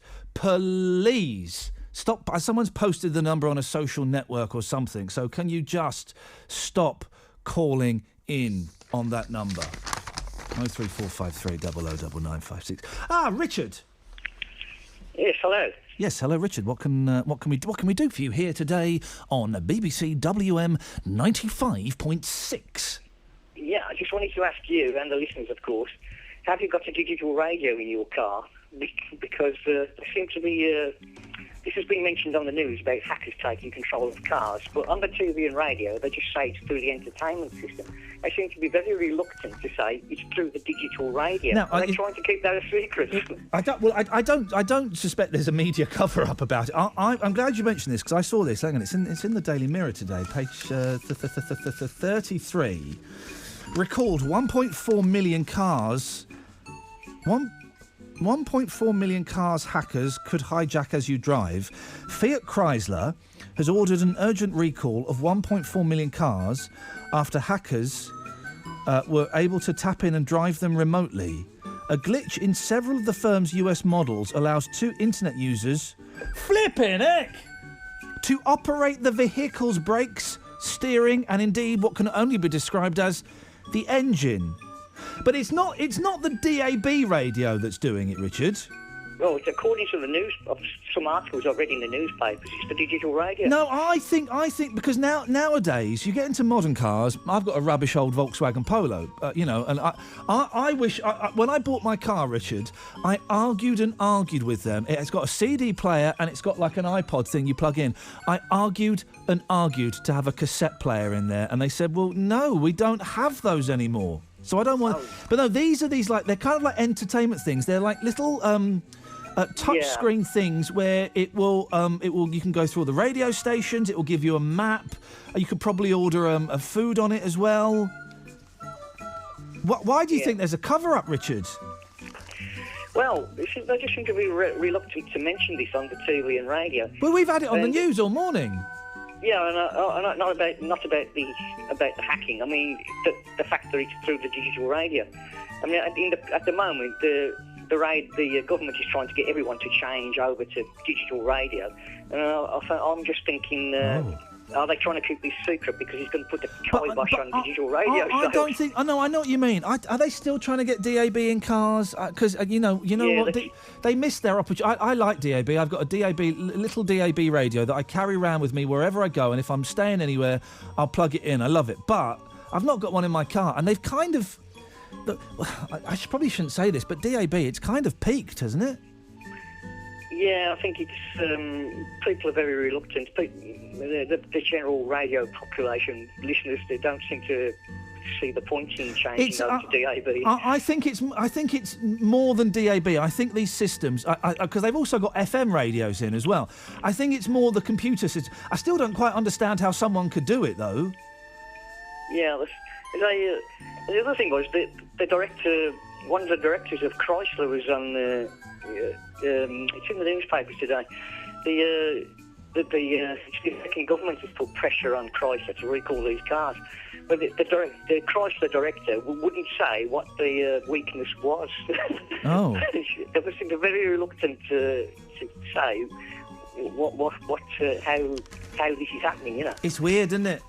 stop. Someone's posted the number on a social network or something. So can you just stop calling in on that number? 03453 009956. Richard. Yes, hello. Yes, hello, Richard. What can we do for you here today on BBC WM 95.6? Yeah, I just wanted to ask you and the listeners, of course, have you got a digital radio in your car? Because there seems to be this has been mentioned on the news about hackers taking control of cars, but on the TV and radio they just say it's through the entertainment system. They seem to be very reluctant to say it's through the digital radio. Now, they're trying to keep that a secret. I don't suspect there's a media cover-up about it. I'm glad you mentioned this because I saw this. Hang on, it's in the Daily Mirror today, page 33. Recalled 1.4 million cars. 1.4 million cars hackers could hijack as you drive. Fiat Chrysler has ordered an urgent recall of 1.4 million cars after hackers were able to tap in and drive them remotely. A glitch in several of the firm's US models allows 2 internet users flipping heck to operate the vehicle's brakes, steering, and indeed what can only be described as the engine. But it's not the DAB radio that's doing it, Richard. Well, it's according to the news, some articles I've read in the newspapers, it's the digital radio. No, I think because nowadays you get into modern cars. I've got a rubbish old Volkswagen Polo, and I wish when I bought my car, Richard, I argued with them. It's got a CD player and it's got like an iPod thing you plug in. I argued to have a cassette player in there, and they said, "Well, no, we don't have those anymore." So I don't want. But no, these are they're kind of like entertainment things. They're like little touch screen things where it will you can go through all the radio stations. It will give you a map. You could probably order a food on it as well. Why do you think there's a cover up, Richard? Well, they just seem to be reluctant to mention this on the TV and radio. Well, we've had it on the news all morning. Yeah, and not about the hacking. I mean, the fact that it's through the digital radio. I mean, at the moment, the government is trying to get everyone to change over to digital radio. And I'm just thinking, are they trying to keep this secret because he's going to put the kibosh on digital radio? I don't think. I know what you mean. Are they still trying to get DAB in cars? Because you know what they missed their opportunity. I like DAB. I've got a little DAB radio that I carry around with me wherever I go, and if I'm staying anywhere, I'll plug it in. I love it, but I've not got one in my car, and they've kind of. I probably shouldn't say this, but DAB, it's kind of peaked, hasn't it? Yeah, I think it's people are very reluctant. The general radio population listeners, they don't seem to see the point in changing over to DAB. I think it's more than DAB. I think these systems, because they've also got FM radios in as well. I think it's more the computer system. I still don't quite understand how someone could do it though. Yeah, the other thing was the director, one of the directors of Chrysler was on. It's in the newspapers today. The American government has put pressure on Chrysler to recall these cars, but the Chrysler director wouldn't say what the weakness was. Oh, they were very reluctant to say how this is happening, you know. It's weird, isn't it?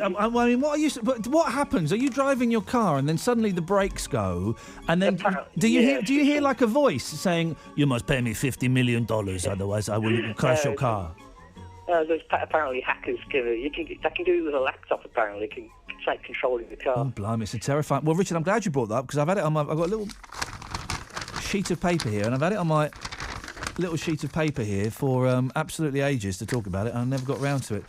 I mean, what happens? Are you driving your car and then suddenly the brakes go, and then do you hear like a voice saying, "You must pay me $50 million, otherwise I will crash your car"? There's apparently hackers they can do it with a laptop. Apparently, they can take control of the car. Oh, blimey, it's terrifying. Well, Richard, I'm glad you brought that up because I've had it on I've got a little sheet of paper here, and I've had it on my little sheet of paper here for absolutely ages to talk about it, and I never got round to it.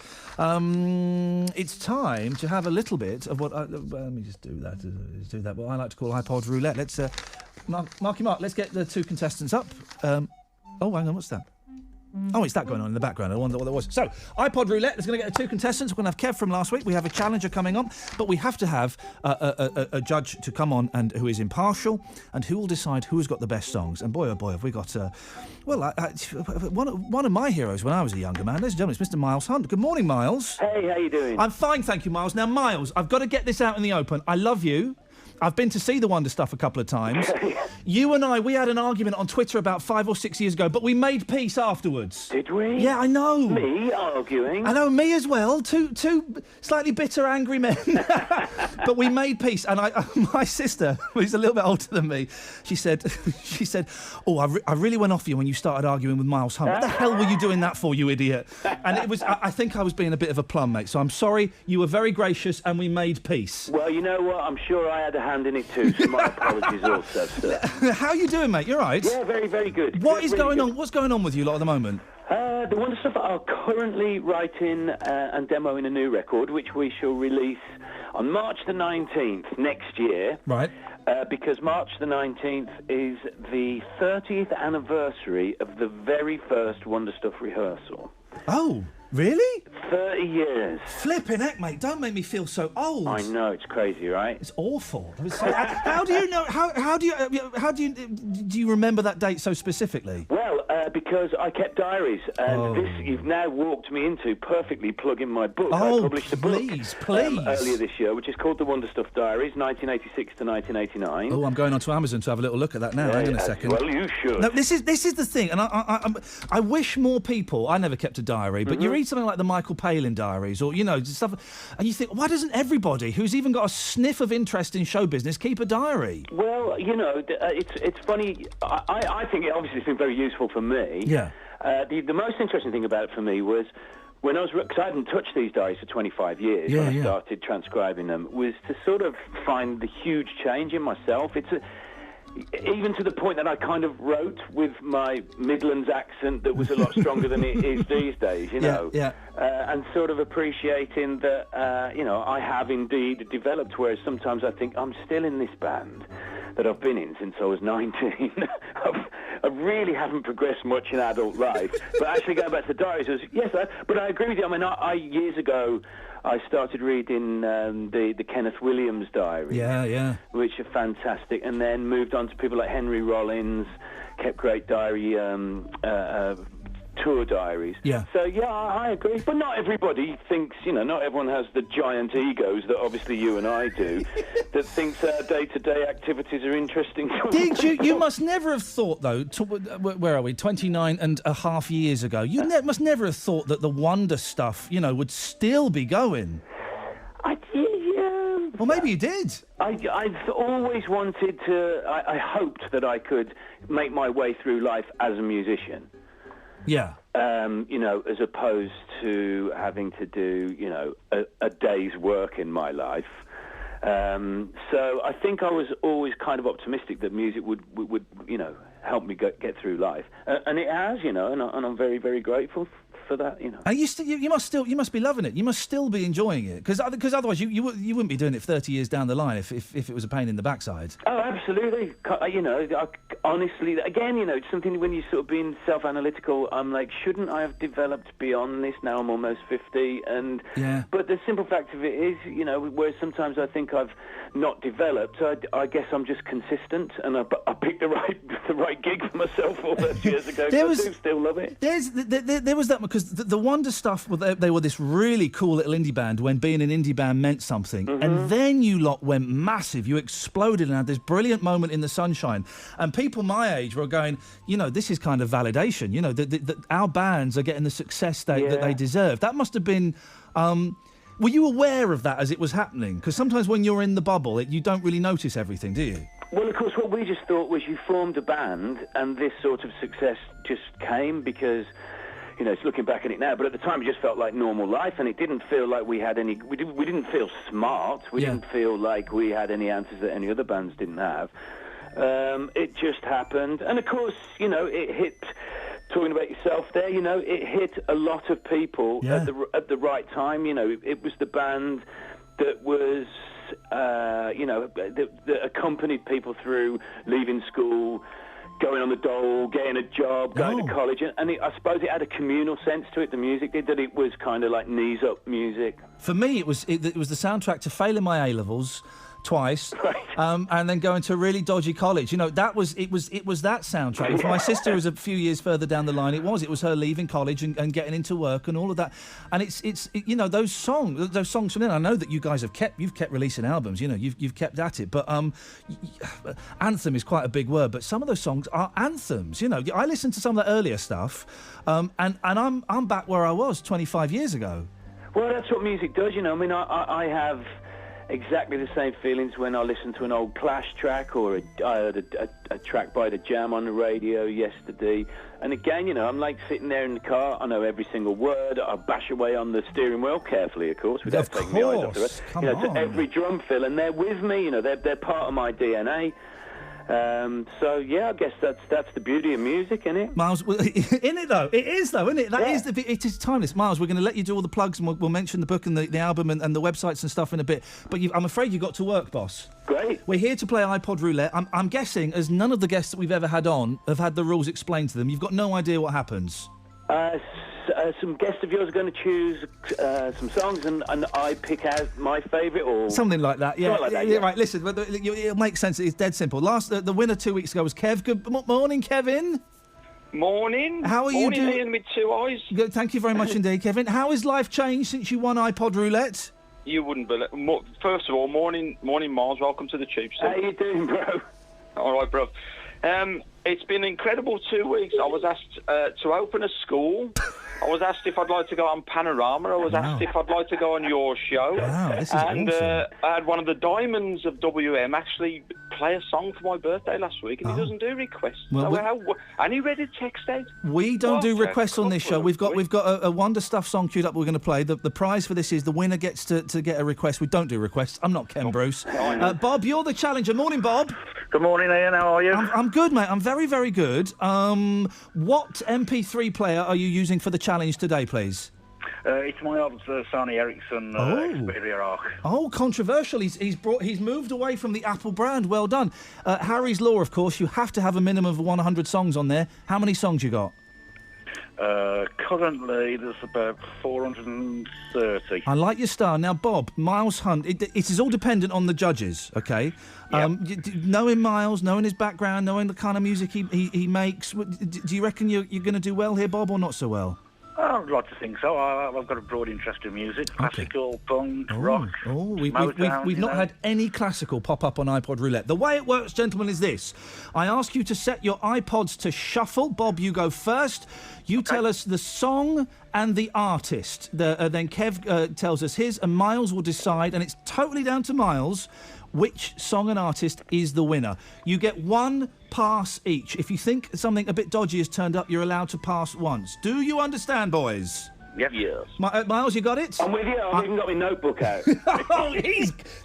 It's time to have a little bit of what... let me just do that. What I like to call iPod roulette. Let's... Marky Mark, let's get the two contestants up. Oh, hang on, what's that? Oh, it's that going on in the background. I wonder what that was. So, iPod roulette is going to get 2 contestants. We're going to have Kev from last week. We have a challenger coming on, but we have to have a judge to come on and who is impartial and who will decide who has got the best songs. And boy, oh boy, have we got one of my heroes when I was a younger man. Ladies and gentlemen, it's Mr. Miles Hunt. Good morning, Miles. Hey, how you doing? I'm fine, thank you, Miles. Now, Miles, I've got to get this out in the open. I love you. I've been to see the Wonder Stuff a couple of times. You and I, we had an argument on Twitter about 5 or 6 years ago, but we made peace afterwards. Did we? Yeah, I know. Me arguing? I know, me as well. Two slightly bitter, angry men. But we made peace, and my sister, who's a little bit older than me, she said, "Oh, I really went off you when you started arguing with Miles Hunt. What the hell were you doing that for, you idiot?" And it was, I think I was being a bit of a plum, mate. So I'm sorry. You were very gracious, and we made peace. Well, you know what? I'm sure I had a hand in it too, so my apologies also, sir. How are you doing, mate? You all right? Yeah, very, very good. What is going on? What's going on with you lot at the moment? The Wonder Stuff are currently writing and demoing a new record, which we shall release on March the 19th next year. Right. Because March the 19th is the 30th anniversary of the very first Wonder Stuff rehearsal. Oh, really? 30 years. Flipping heck, mate. Don't make me feel so old. I know, it's crazy, right? It's awful. How do you know? How do you remember that date so specifically? Well, because I kept diaries, and this you've now walked me into perfectly plugging my book. I published a book earlier this year, which is called The Wonder Stuff Diaries, 1986 to 1989. Oh, I'm going onto Amazon to have a little look at that now. Hang on a second. Well, you should. No, this is the thing, and I wish more people. I never kept a diary, but you read something like the Michael Palin diaries, or stuff, and you think, why doesn't everybody who's even got a sniff of interest in show business keep a diary? Well, it's funny. I think it obviously has been very useful for me. Yeah. The most interesting thing about it for me was when I was, because I hadn't touched these diaries for 25 years when I started transcribing them, was to sort of find the huge change in myself. Even to the point that I kind of wrote with my Midlands accent that was a lot stronger than it is these days, and sort of appreciating that, I have indeed developed, whereas sometimes I think I'm still in this band that I've been in since I was 19. I really haven't progressed much in adult life. But actually going back to the diaries, but I agree with you. I mean, I years ago, I started reading the Kenneth Williams diaries, which are fantastic, and then moved on to people like Henry Rollins, kept great diary tour diaries. Yeah. So, I agree. But not everybody thinks, not everyone has the giant egos that obviously you and I do, that thinks our day-to-day activities are interesting. Did you? You must never have thought, though, where are we, 29 and a half years ago, you must never have thought that the Wonder Stuff, would still be going. Well, maybe you did. I've always wanted to, I hoped that I could make my way through life as a musician. Yeah. As opposed to having to do, a day's work in my life. So I think I was always kind of optimistic that music would help me get through life. And it has, and I'm very, very grateful for that, And you must be loving it. You must still be enjoying it, because otherwise you wouldn't be doing it 30 years down the line if it was a pain in the backside. Oh, absolutely. Honestly, again, it's something when you're sort of being self-analytical, I'm like, shouldn't I have developed beyond this? Now I'm almost 50, but the simple fact of it is, whereas sometimes I think I've not developed, I guess I'm just consistent, and I picked the right gig for myself all those years ago. I do still love it. There was that, because the Wonder Stuff, they were this really cool little indie band when being an indie band meant something. And then you lot went massive. You exploded and had this brilliant moment in the sunshine. And people my age were going, this is kind of validation. That our bands are getting the success that they deserve. That must have been... were you aware of that as it was happening? Because sometimes when you're in the bubble, you don't really notice everything, do you? Well, of course, what we just thought was you formed a band and this sort of success just came because... it's looking back at it now, but at the time it just felt like normal life, and it didn't feel like we had any... We didn't feel smart. We didn't feel like we had any answers that any other bands didn't have. It just happened. And, of course, it hit... Talking about yourself there, it hit a lot of people at the right time. It was the band that was... that accompanied people through leaving school, going on the dole, getting a job, going to college, and I suppose it had a communal sense to it. The music did, that it was kind of like knees up music. For me, it was the soundtrack to failing my A-levels twice, and then going to a really dodgy college. You know, it was that soundtrack. And for my sister, was a few years further down the line. It was her leaving college and getting into work and all of that. And it's you know, those songs from then. I know that you guys you've kept releasing albums. You know, you've kept at it. But anthem is quite a big word. But some of those songs are anthems. You know, I listened to some of the earlier stuff, and I'm back where I was 25 years ago. Well, that's what music does. You know, I mean, I have exactly the same feelings when I listen to an old Clash track, or I heard a track by The Jam on the radio yesterday. And again, you know, I'm like sitting there in the car, I know every single word, I bash away on the steering wheel carefully, of course, without taking my eyes off the road. You know, to every drum fill, and they're with me, you know, they're part of my DNA. So yeah, I guess that's the beauty of music, isn't it? Miles, in it though, it is though, isn't it? It is timeless. Miles, we're going to let you do all the plugs, and we'll mention the book and the album and the websites and stuff in a bit. But I'm afraid you got to work, boss. Great. We're here to play iPod Roulette. I'm guessing, as none of the guests that we've ever had on have had the rules explained to them, you've got no idea what happens. Some guests of yours are going to choose some songs, and I pick out my favourite, or something like that. Yeah, like that, yeah. Right. Listen, it'll make sense. It's dead simple. The winner 2 weeks ago was Kev. Good morning, Kevin. Morning. How are morning, you doing? Ian with two eyes. Good, thank you very much indeed, Kevin. How has life changed since you won iPod Roulette? You wouldn't believe. First of all, morning, Miles. Welcome to the Tube. How you doing, bro? All right, bro. It's been an incredible 2 weeks. I was asked to open a school. I was asked if I'd like to go on Panorama. I was asked if I'd like to go on your show. Wow, this is and awesome. I had one of the diamonds of WM actually play a song for my birthday last week, and he doesn't do requests. And he read a text out. We don't do requests on this show. We've got a Wonder Stuff song queued up we're going to play. The prize for this is the winner gets to get a request. We don't do requests. I'm not Ken Bruce. Bob, you're the challenger. Morning, Bob. Good morning, Ian. How are you? I'm good, mate. I'm very, very good. What MP3 player are you using for the challenge today, please? It's my old Sony Ericsson Xperia Arc. Oh, controversial. He's moved away from the Apple brand. Well done. Harry's Law, of course. You have to have a minimum of 100 songs on there. How many songs you got? Currently, there's about 430. I like your style. Now, Bob, Miles Hunt, it is all dependent on the judges, okay? Yep. Knowing Miles, knowing his background, knowing the kind of music he makes, do you reckon you're going to do well here, Bob, or not so well? I'd like to think so. I've got a broad interest in music, classical, punk, rock. We've not had any classical pop up on iPod Roulette. The way it works, gentlemen, is this. I ask you to set your iPods to shuffle. Bob, you go first. You tell us the song and the artist. Then Kev tells us his, and Miles will decide, and it's totally down to Miles, which song and artist is the winner. You get one pass each. If you think something a bit dodgy has turned up, you're allowed to pass once. Do you understand, boys? Yes. Miles, you got it? I'm with you. I've even got my notebook out.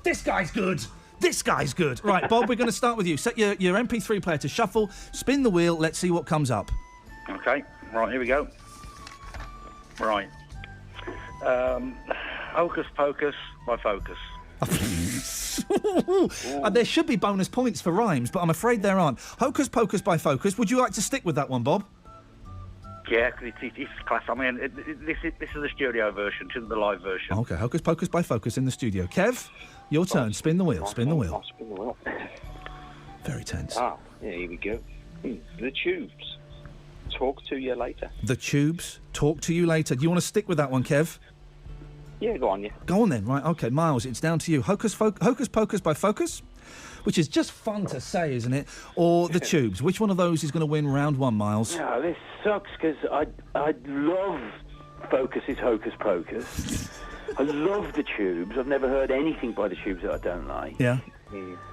This guy's good. This guy's good. Right, Bob, we're going to start with you. Set your MP3 player to shuffle. Spin the wheel. Let's see what comes up. Okay. Right, here we go. Right. Hocus Pocus by Focus. There should be bonus points for rhymes, but I'm afraid there aren't. Hocus Pocus by Focus. Would you like to stick with that one, Bob? Yeah, it's class. I mean, this is the studio version, to the live version. Okay, Hocus Pocus by Focus in the studio. Kev, your turn. Spin the wheel. Spin the wheel. Spin the wheel. Very tense. Yeah, here we go. The Tubes. Talk to you later. The Tubes. Talk to you later. Do you want to stick with that one, Kev? Yeah, go on, yeah. Go on then. Right, okay, Miles, it's down to you. Hocus Pocus by Focus, which is just fun to say, isn't it? Or The Tubes. Which one of those is going to win round one, Miles? No, this sucks, because I love Focus's Hocus Pocus. I love The Tubes. I've never heard anything by The Tubes that I don't like. Yeah.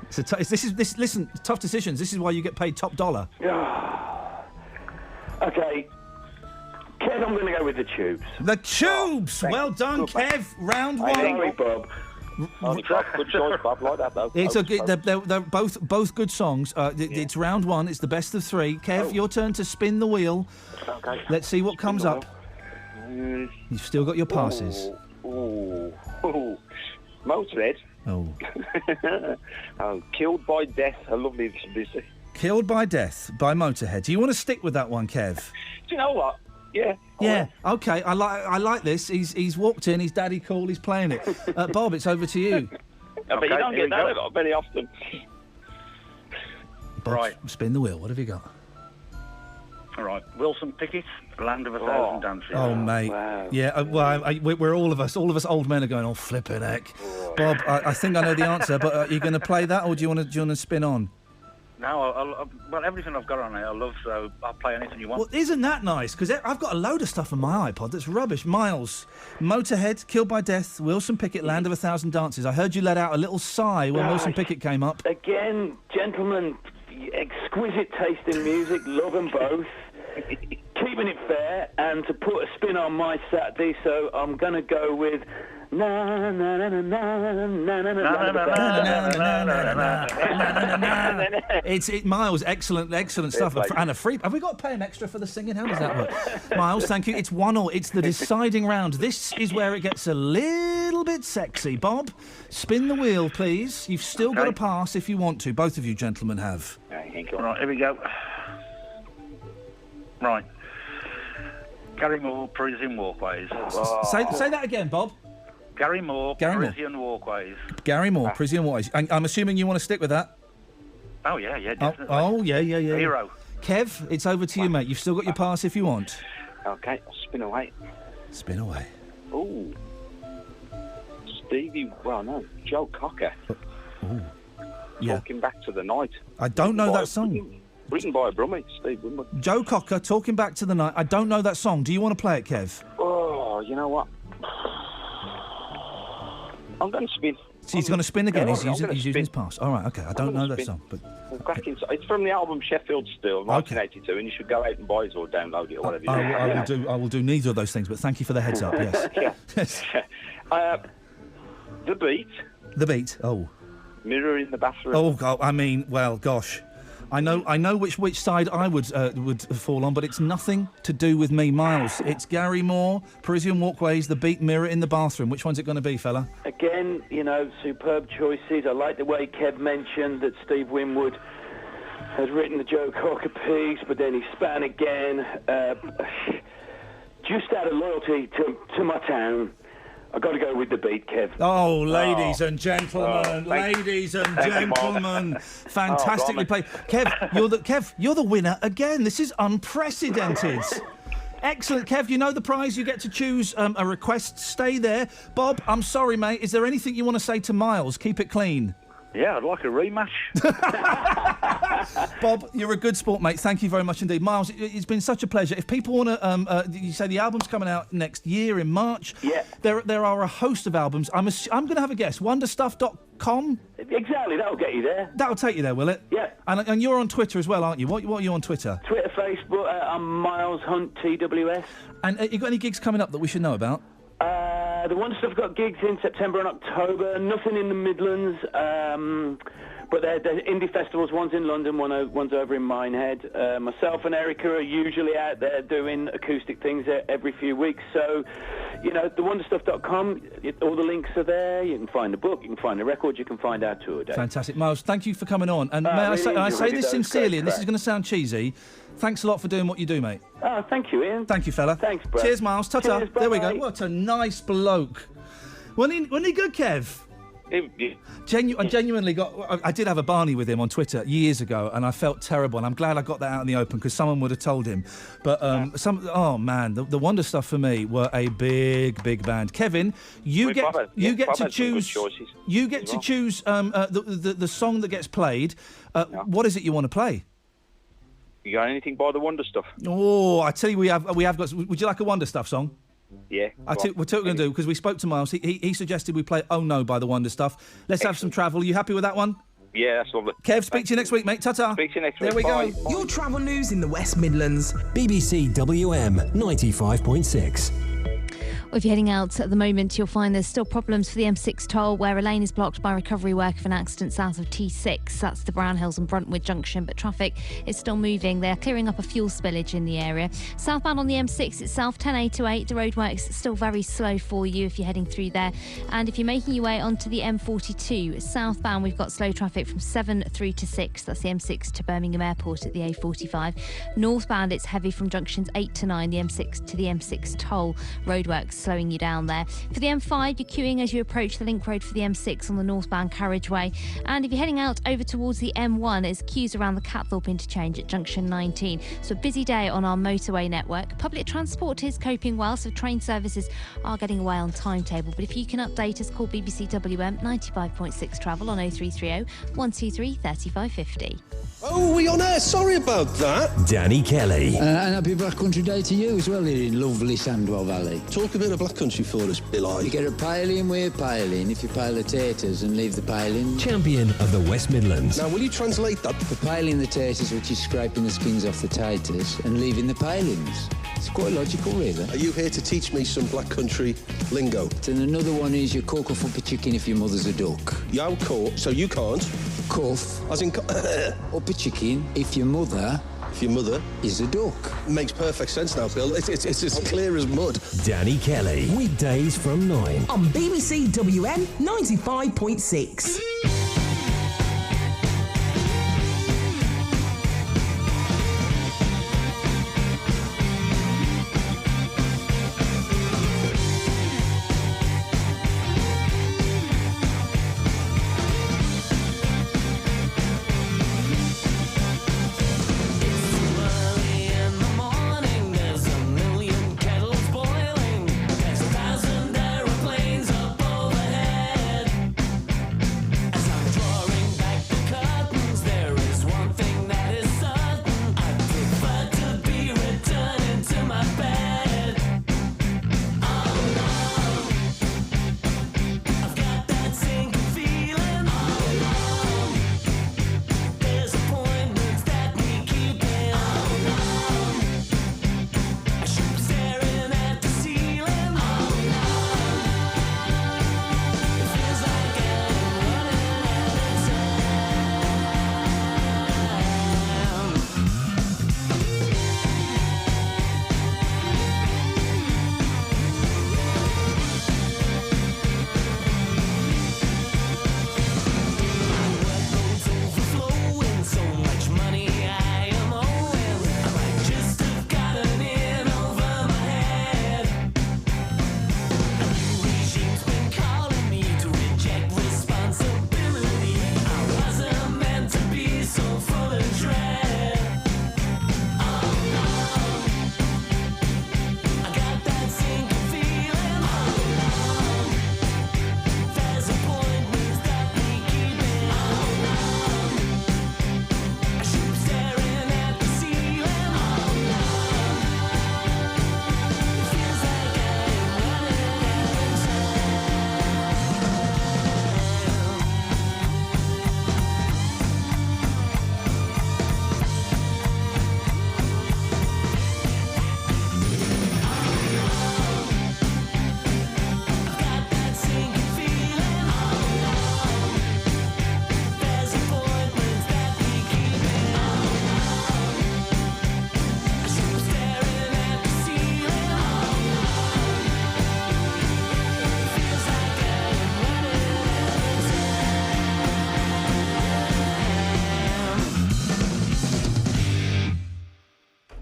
Listen, tough decisions. This is why you get paid top dollar. Okay. Kev, I'm going to go with The Tubes. The Tubes! Well done, Kev. Round one. Sorry, Bob. Good choice, Bob. Like that, though. They're both good songs. It's round one. It's the best of three. Kev, your turn to spin the wheel. Okay. Let's see what comes up. You've still got your passes. Motorhead. Oh. Killed by Death. A lovely busy. Killed by Death by Motorhead. Do you want to stick with that one, Kev? Do you know what? Yeah. Yeah. Okay. I like this. He's walked in. He's daddy cool. He's playing it. Bob, it's over to you. But you don't get that very often. Bob, Right. Spin the wheel. What have you got? All right. Wilson Pickett, Land of a Thousand Dances. Oh, mate. Wow. Yeah. We're all of us old men are going, oh, flipping heck. Bob, I think I know the answer, but are you going to play that, or do you want to spin on? No, well, everything I've got on it I love, so I'll play anything you want. Well, isn't that nice? Because I've got a load of stuff on my iPod that's rubbish. Miles, Motorhead, Killed by Death, Wilson Pickett, Land of a Thousand Dances. I heard you let out a little sigh when Wilson Pickett came up. Again, gentlemen, exquisite taste in music, love them both. Keeping it fair, and to put a spin on my Saturday, so I'm going to go with... It's Miles, excellent stuff. And a free. Have we got to pay him extra for the singing? How does that work? Miles, thank you. It's 1-1. It's the deciding round. This is where it gets a little bit sexy. Bob, spin the wheel, please. You've still got to pass if you want to. Both of you gentlemen have. Right, here we go. Right. Gary Moore, Parisian Walkways. Say that again, Bob. Gary Moore, Parisian Walkways. Gary Moore, Parisian Walkways. I'm assuming you want to stick with that? Oh, yeah, definitely. Yeah. Hero. Kev, it's over to you, mate. You've still got your pass if you want. Okay, spin away. Spin away. Ooh. Joe Cocker. Ooh. Yeah. Talking Back to the Night. I don't know that song. Written by a Brummie, Steve Winwood. Joe Cocker, Talking Back to the Night. I don't know that song. Do you want to play it, Kev? Oh, you know what? I'm going to spin. So he's going to spin again. Yeah, He's using his pass. All right, okay. I don't know that song, but it's from the album Sheffield Still, 1982, and you should go out and buy it or download it or whatever. I will do neither of those things. But thank you for the heads up. Yes. The Beat. The Beat. Oh. Mirror in the Bathroom. Oh God. I mean, well, gosh. I know which side I would fall on, but it's nothing to do with me, Miles. It's Gary Moore, Parisian Walkways, The Beat, Mirror in the Bathroom. Which one's it going to be, fella? Again, superb choices. I like the way Kev mentioned that Steve Winwood has written the Joe Cocker piece, but then he span again. Just out of loyalty to my town, I've got to go with The Beat, Kev. Oh, ladies and gentlemen, fantastically played. Kev, you're the winner again. This is unprecedented. Excellent, Kev. You know the prize. You get to choose a request. Stay there. Bob, I'm sorry, mate. Is there anything you want to say to Miles? Keep it clean. Yeah, I'd like a rematch. Bob, you're a good sport, mate. Thank you very much indeed. Miles, it's been such a pleasure. If people want to, you say the album's coming out next year in March. Yeah. There are a host of albums. I'm going to have a guess. Wonderstuff.com? Exactly, that'll get you there. That'll take you there, will it? Yeah. And you're on Twitter as well, aren't you? What are you on Twitter? Twitter, Facebook, I'm Miles Hunt, TWS. And you got any gigs coming up that we should know about? The Wonder Stuff got gigs in September and October. Nothing in the Midlands, but they're indie festivals. One's in London, one's over in Minehead. Myself and Erica are usually out there doing acoustic things every few weeks. So, thewonderstuff.com, all the links are there. You can find the book, you can find the record, you can find our tour date. Fantastic. Miles, thank you for coming on. And may I say this sincerely, and this is going to sound cheesy, thanks a lot for doing what you do, mate. Oh, thank you, Ian. Thank you, fella. Thanks, bro. Cheers, Miles. Ta-ta. Cheers, there we go. What a nice bloke. Wasn't he good, Kev? I genuinely I did have a Barney with him on Twitter years ago, and I felt terrible, and I'm glad I got that out in the open because someone would have told him. But the Wonder Stuff for me were a big band. Kevin, you get to choose the song that gets played. What is it you want to play? You got anything by the Wonder Stuff? Oh, I tell you, we have got. Would you like a Wonder Stuff song? Yeah. We're going to do, because we spoke to Miles. He suggested we play Oh No by the Wonder Stuff. Let's have some travel. Are you happy with that one? Yeah, that's lovely. Kev, speak to you next week, mate. Ta-ta. Speak to you next week. There we Bye. go. Your travel news in the West Midlands. BBC WM 95.6. Well, if you're heading out at the moment, you'll find there's still problems for the M6 toll, where a lane is blocked by recovery work of an accident south of T6. That's the Brown Hills and Bruntwood junction, but traffic is still moving. They're clearing up a fuel spillage in the area. Southbound on the M6 itself, 10A to 8, the roadworks still very slow for you if you're heading through there. And if you're making your way onto the M42 southbound, we've got slow traffic from 7 through to 6. That's the M6 to Birmingham Airport at the A45. Northbound, it's heavy from junctions 8 to 9, the M6 to the M6 toll. Roadworks slowing you down there. For the M5, you're queuing as you approach the link road for the M6 on the northbound carriageway. And if you're heading out over towards the M1, it's queues around the Catthorpe interchange at junction 19. So a busy day on our motorway network. Public transport is coping well, so train services are getting away on timetable. But if you can update us, call BBC WM 95.6 travel on 0330 123 3550. Oh, we on air? Sorry about that. Danny Kelly. And happy Black Country Day to you as well here in lovely Sandwell Valley. Talk a bit of Black Country for us, Bill. You get a pile in, we're piling. If you pile the taters and leave the piling. Champion of the West Midlands. Now, will you translate that? For piling the taters, which is scraping the skins off the taters and leaving the pilings. It's quite logical, really. Are you here to teach me some Black Country lingo? And another one is you cook a full chicken if your mother's a duck. Yeah, I'm cool. So you can't? Cuff. As in... up a chicken if your mother... If your mother... is a duck. Makes perfect sense now, Bill. It's as clear as mud. Danny Kelly. Weekdays from 9. On BBC WM 95.6.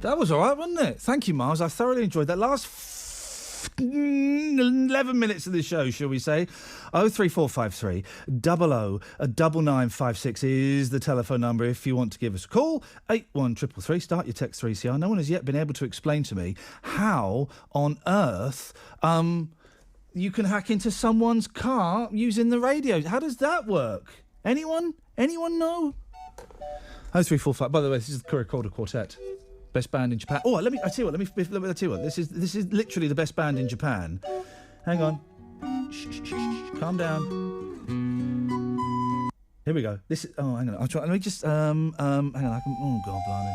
That was all right, wasn't it? Thank you, Miles. I thoroughly enjoyed that last 11 minutes of the show, shall we say. 03453 00 9956 is the telephone number if you want to give us a call. 81333. Start your text 3CR. No one has yet been able to explain to me how on earth you can hack into someone's car using the radio. How does that work? Anyone? Anyone know? 0345. By the way, this is the Recorder Quartet. Best band in Japan. Oh, I tell you what. Let me tell you what. This is literally the best band in Japan. Hang on. Shh. Calm down. Here we go. This is. Oh, hang on. I'll try. Let me just. Hang on. Oh God, blimey.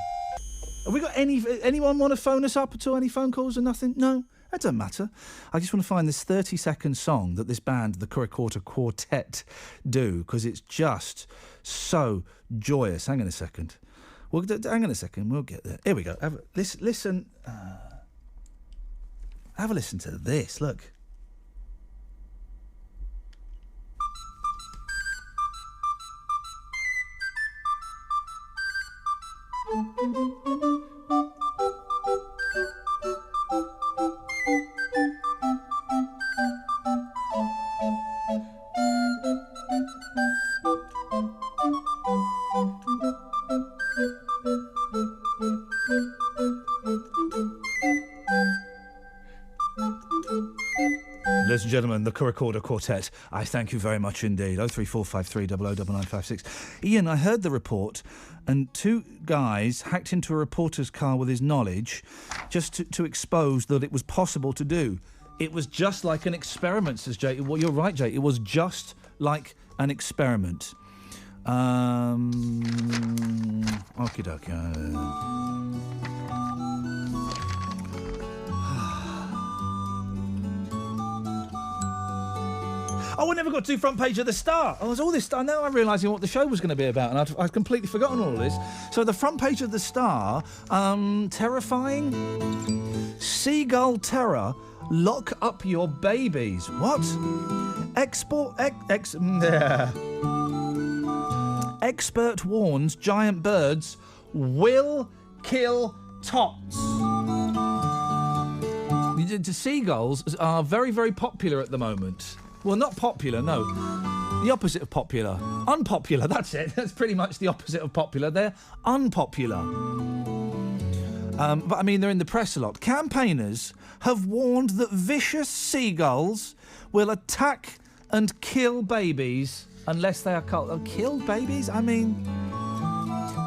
Have we got anyone want to phone us up at all? Any phone calls or nothing? No. That doesn't matter. I just want to find this 30-second song that this band, the Curricorda Quartet, do, because it's just so joyous. Hang on a second. We'll get there. Here we go. Listen. Have a listen to this. Look. Ladies and gentlemen, the Curricorda Quartet, I thank you very much indeed. 03453 009956. Iain, I heard the report, and two guys hacked into a reporter's car with his knowledge just to expose that it was possible to do. It was just like an experiment, says Jake. Well, you're right, Jake. It was just like an experiment. Okie dokie. Oh, I never got to front page of the Star. Oh, there's all this stuff. Now I'm realising what the show was going to be about, and I'd completely forgotten all of this. So the front page of the Star, terrifying. Seagull terror, lock up your babies. What? Expert warns giant birds will kill tots. The seagulls are very, very popular at the moment. Well, not popular, no. The opposite of popular. Unpopular, that's it. That's pretty much the opposite of popular. They're unpopular. But, I mean, they're in the press a lot. Campaigners have warned that vicious seagulls will attack and kill babies unless they are killed babies? I mean,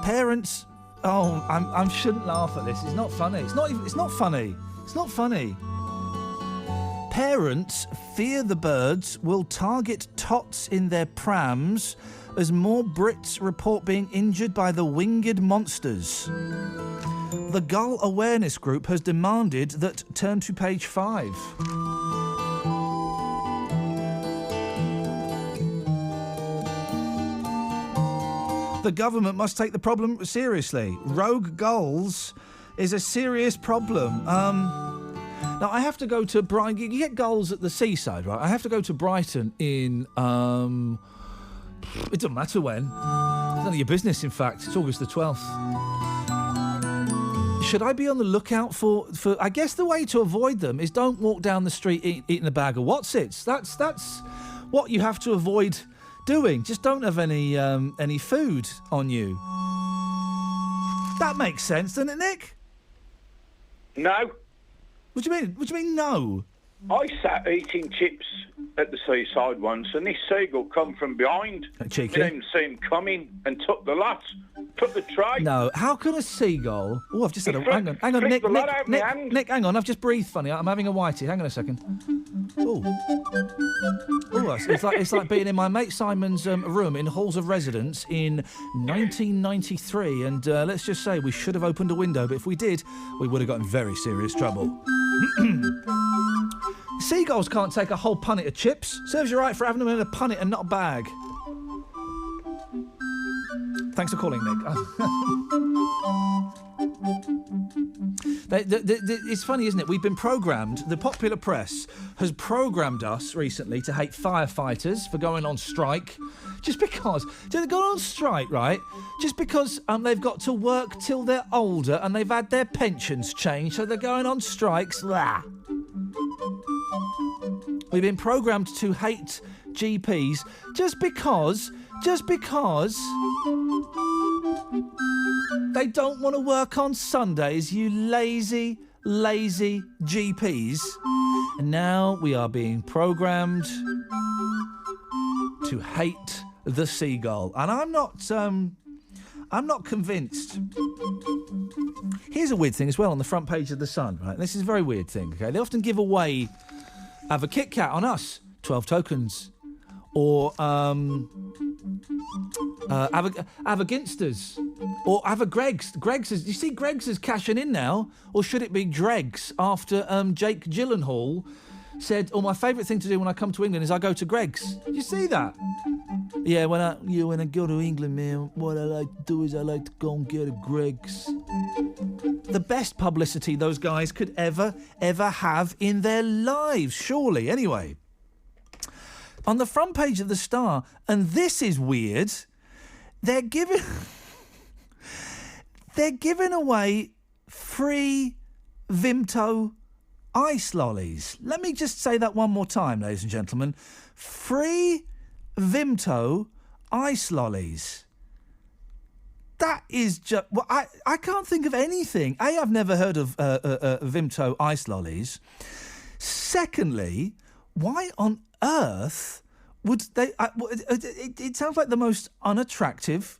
parents... Oh, I shouldn't laugh at this. It's not funny. It's not funny. It's not funny. Parents fear the birds will target tots in their prams as more Brits report being injured by the winged monsters. The Gull Awareness Group has demanded that turn to page 5. The government must take the problem seriously. Rogue gulls is a serious problem. Now, I have to go to Brighton. You get gulls at the seaside, right? I have to go to Brighton in... it doesn't matter when. It's none of your business, in fact. It's August the 12th. Should I be on the lookout for... I guess the way to avoid them is don't walk down the street eating a bag of Wotsits. That's what you have to avoid doing. Just don't have any food on you. That makes sense, doesn't it, Nick? No. What do you mean? What do you mean, no? I sat eating chips at the seaside once, and this seagull come from behind. Cheeky. I didn't see him coming and took the lot, took the tray. No, how can a seagull... Oh, I've just had a... Hang on, Nick, hang on, I've just breathed funny. I'm having a whitey. Hang on a second. Oh, it's like being in my mate Simon's room in Halls of Residence in 1993, and let's just say we should have opened a window, but if we did, we would have got in very serious trouble. Seagulls can't take a whole punnet of chips. Serves you right for having them in a punnet and not a bag. Thanks for calling, Nick. It's funny, isn't it? We've been programmed, the popular press has programmed us recently to hate firefighters for going on strike. Just because. They're going on strike, right? Just because they've got to work till they're older and they've had their pensions changed, so they're going on strikes. Blah. We've been programmed to hate GPs just because they don't want to work on Sundays, you lazy GPs. And now we are being programmed to hate the seagull. And I'm not convinced. Here's a weird thing as well on the front page of The Sun, right? This is a very weird thing, okay? They often give away, have a Kit Kat on us, 12 tokens. Or have a Ginsters. Or have a Greggs. Greggs is... You see Greggs is cashing in now? Or should it be Dregs after Jake Gyllenhaal said, my favourite thing to do when I come to England is I go to Greggs. Did you see that? Yeah, when I go to England, man, what I like to do is I like to go and get a Greggs. The best publicity those guys could ever have in their lives, surely. Anyway, on the front page of the Star, and this is weird, they're giving away free Vimto ice lollies. Let me just say that one more time, ladies and gentlemen. Free Vimto ice lollies. That is just... Well, I can't think of anything. A, I've never heard of Vimto ice lollies. Secondly, why on earth would they... it sounds like the most unattractive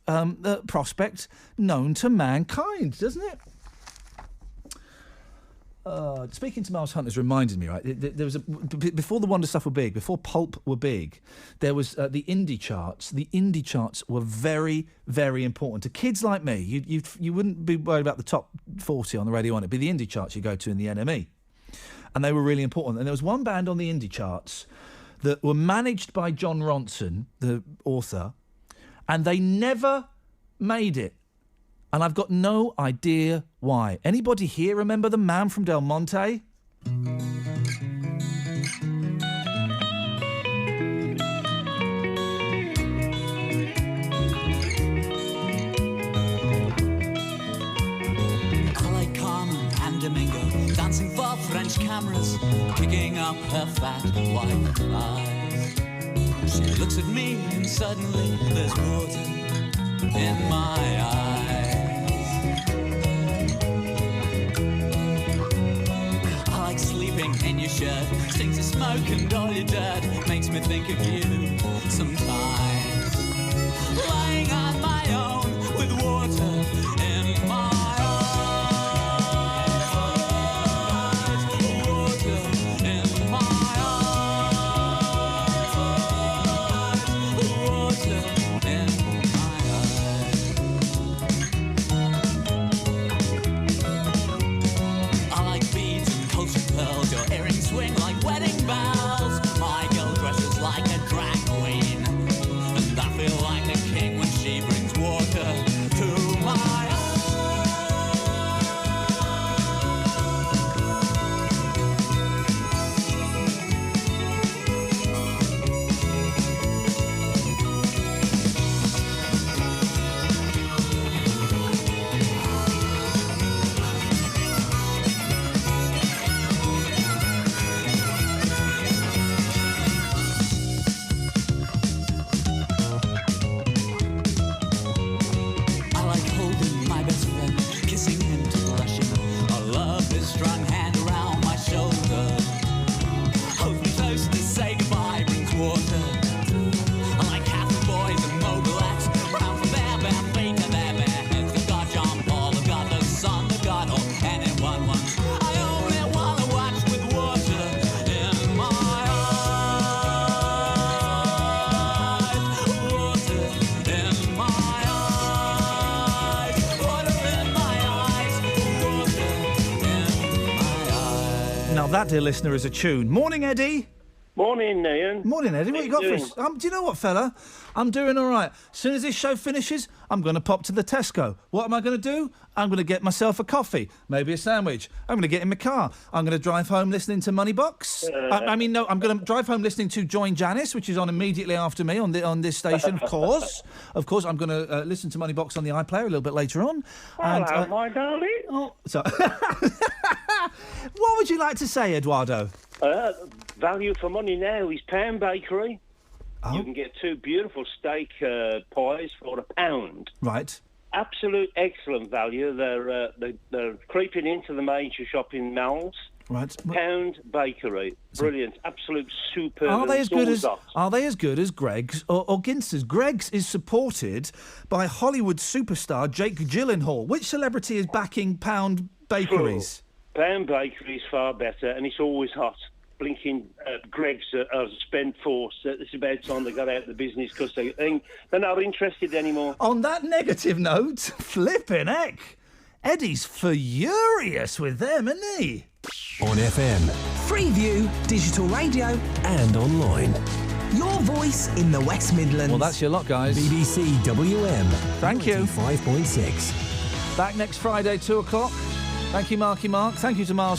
prospect known to mankind, doesn't it? Speaking to Miles Hunt has reminded me, right? There was before the Wonder Stuff were big, before Pulp were big, there was the indie charts. The indie charts were very, very important to kids like me. You wouldn't be worried about the top 40 on the radio on it. It'd be the indie charts you go to in the NME, and they were really important. And there was one band on the indie charts that were managed by John Ronson, the author, and they never made it. And I've got no idea why. Anybody here remember the Man from Del Monte? I like Carmen and Domingo dancing for French cameras, kicking up her fat white eyes. She looks at me and suddenly there's water in my eyes. Sleeping in your shirt, stinks of smoke and all your dirt, makes me think of you sometimes. Lying on my own with water in my eyes, water in my eyes, water in my eyes. I like beads and culture pearls, your earrings swing like wedding bells. My girl dresses like a drag queen, and I feel like a king when she brings water to my That, dear listener, is a tune. Morning, Eddie. Morning, Iain. Morning, Eddie. What you got for us? Do you know what, fella? I'm doing all right. As soon as this show finishes, I'm going to pop to the Tesco. What am I going to do? I'm going to get myself a coffee, maybe a sandwich. I'm going to get in my car. I'm going to drive home listening to Moneybox. I'm going to drive home listening to Join Janice, which is on immediately after me on this station, of course. Of course, I'm going to listen to Moneybox on the iPlayer a little bit later on. Hello, my darling. Oh, sorry. What would you like to say, Eduardo? Value for money now is Pound Bakery. Oh. You can get two beautiful steak pies for £1. Right. Absolute excellent value. They're creeping into the major shopping malls. Right. Pound Bakery. Brilliant. Absolute superb. Are they as good as Greggs or Ginster's? Greggs is supported by Hollywood superstar Jake Gyllenhaal. Which celebrity is backing Pound Bakeries? Pound Bakery is far better, and it's always hot. blinking Greg's are spent force. It's about time they got out of the business because they're not interested anymore. On that negative note, flipping heck, Eddie's furious with them, isn't he? On FM, Freeview, digital radio, and online. Your voice in the West Midlands. Well, that's your lot, guys. BBC WM. Thank you. 5.6. Back next Friday, 2 o'clock. Thank you, Marky Mark. Thank you to Miles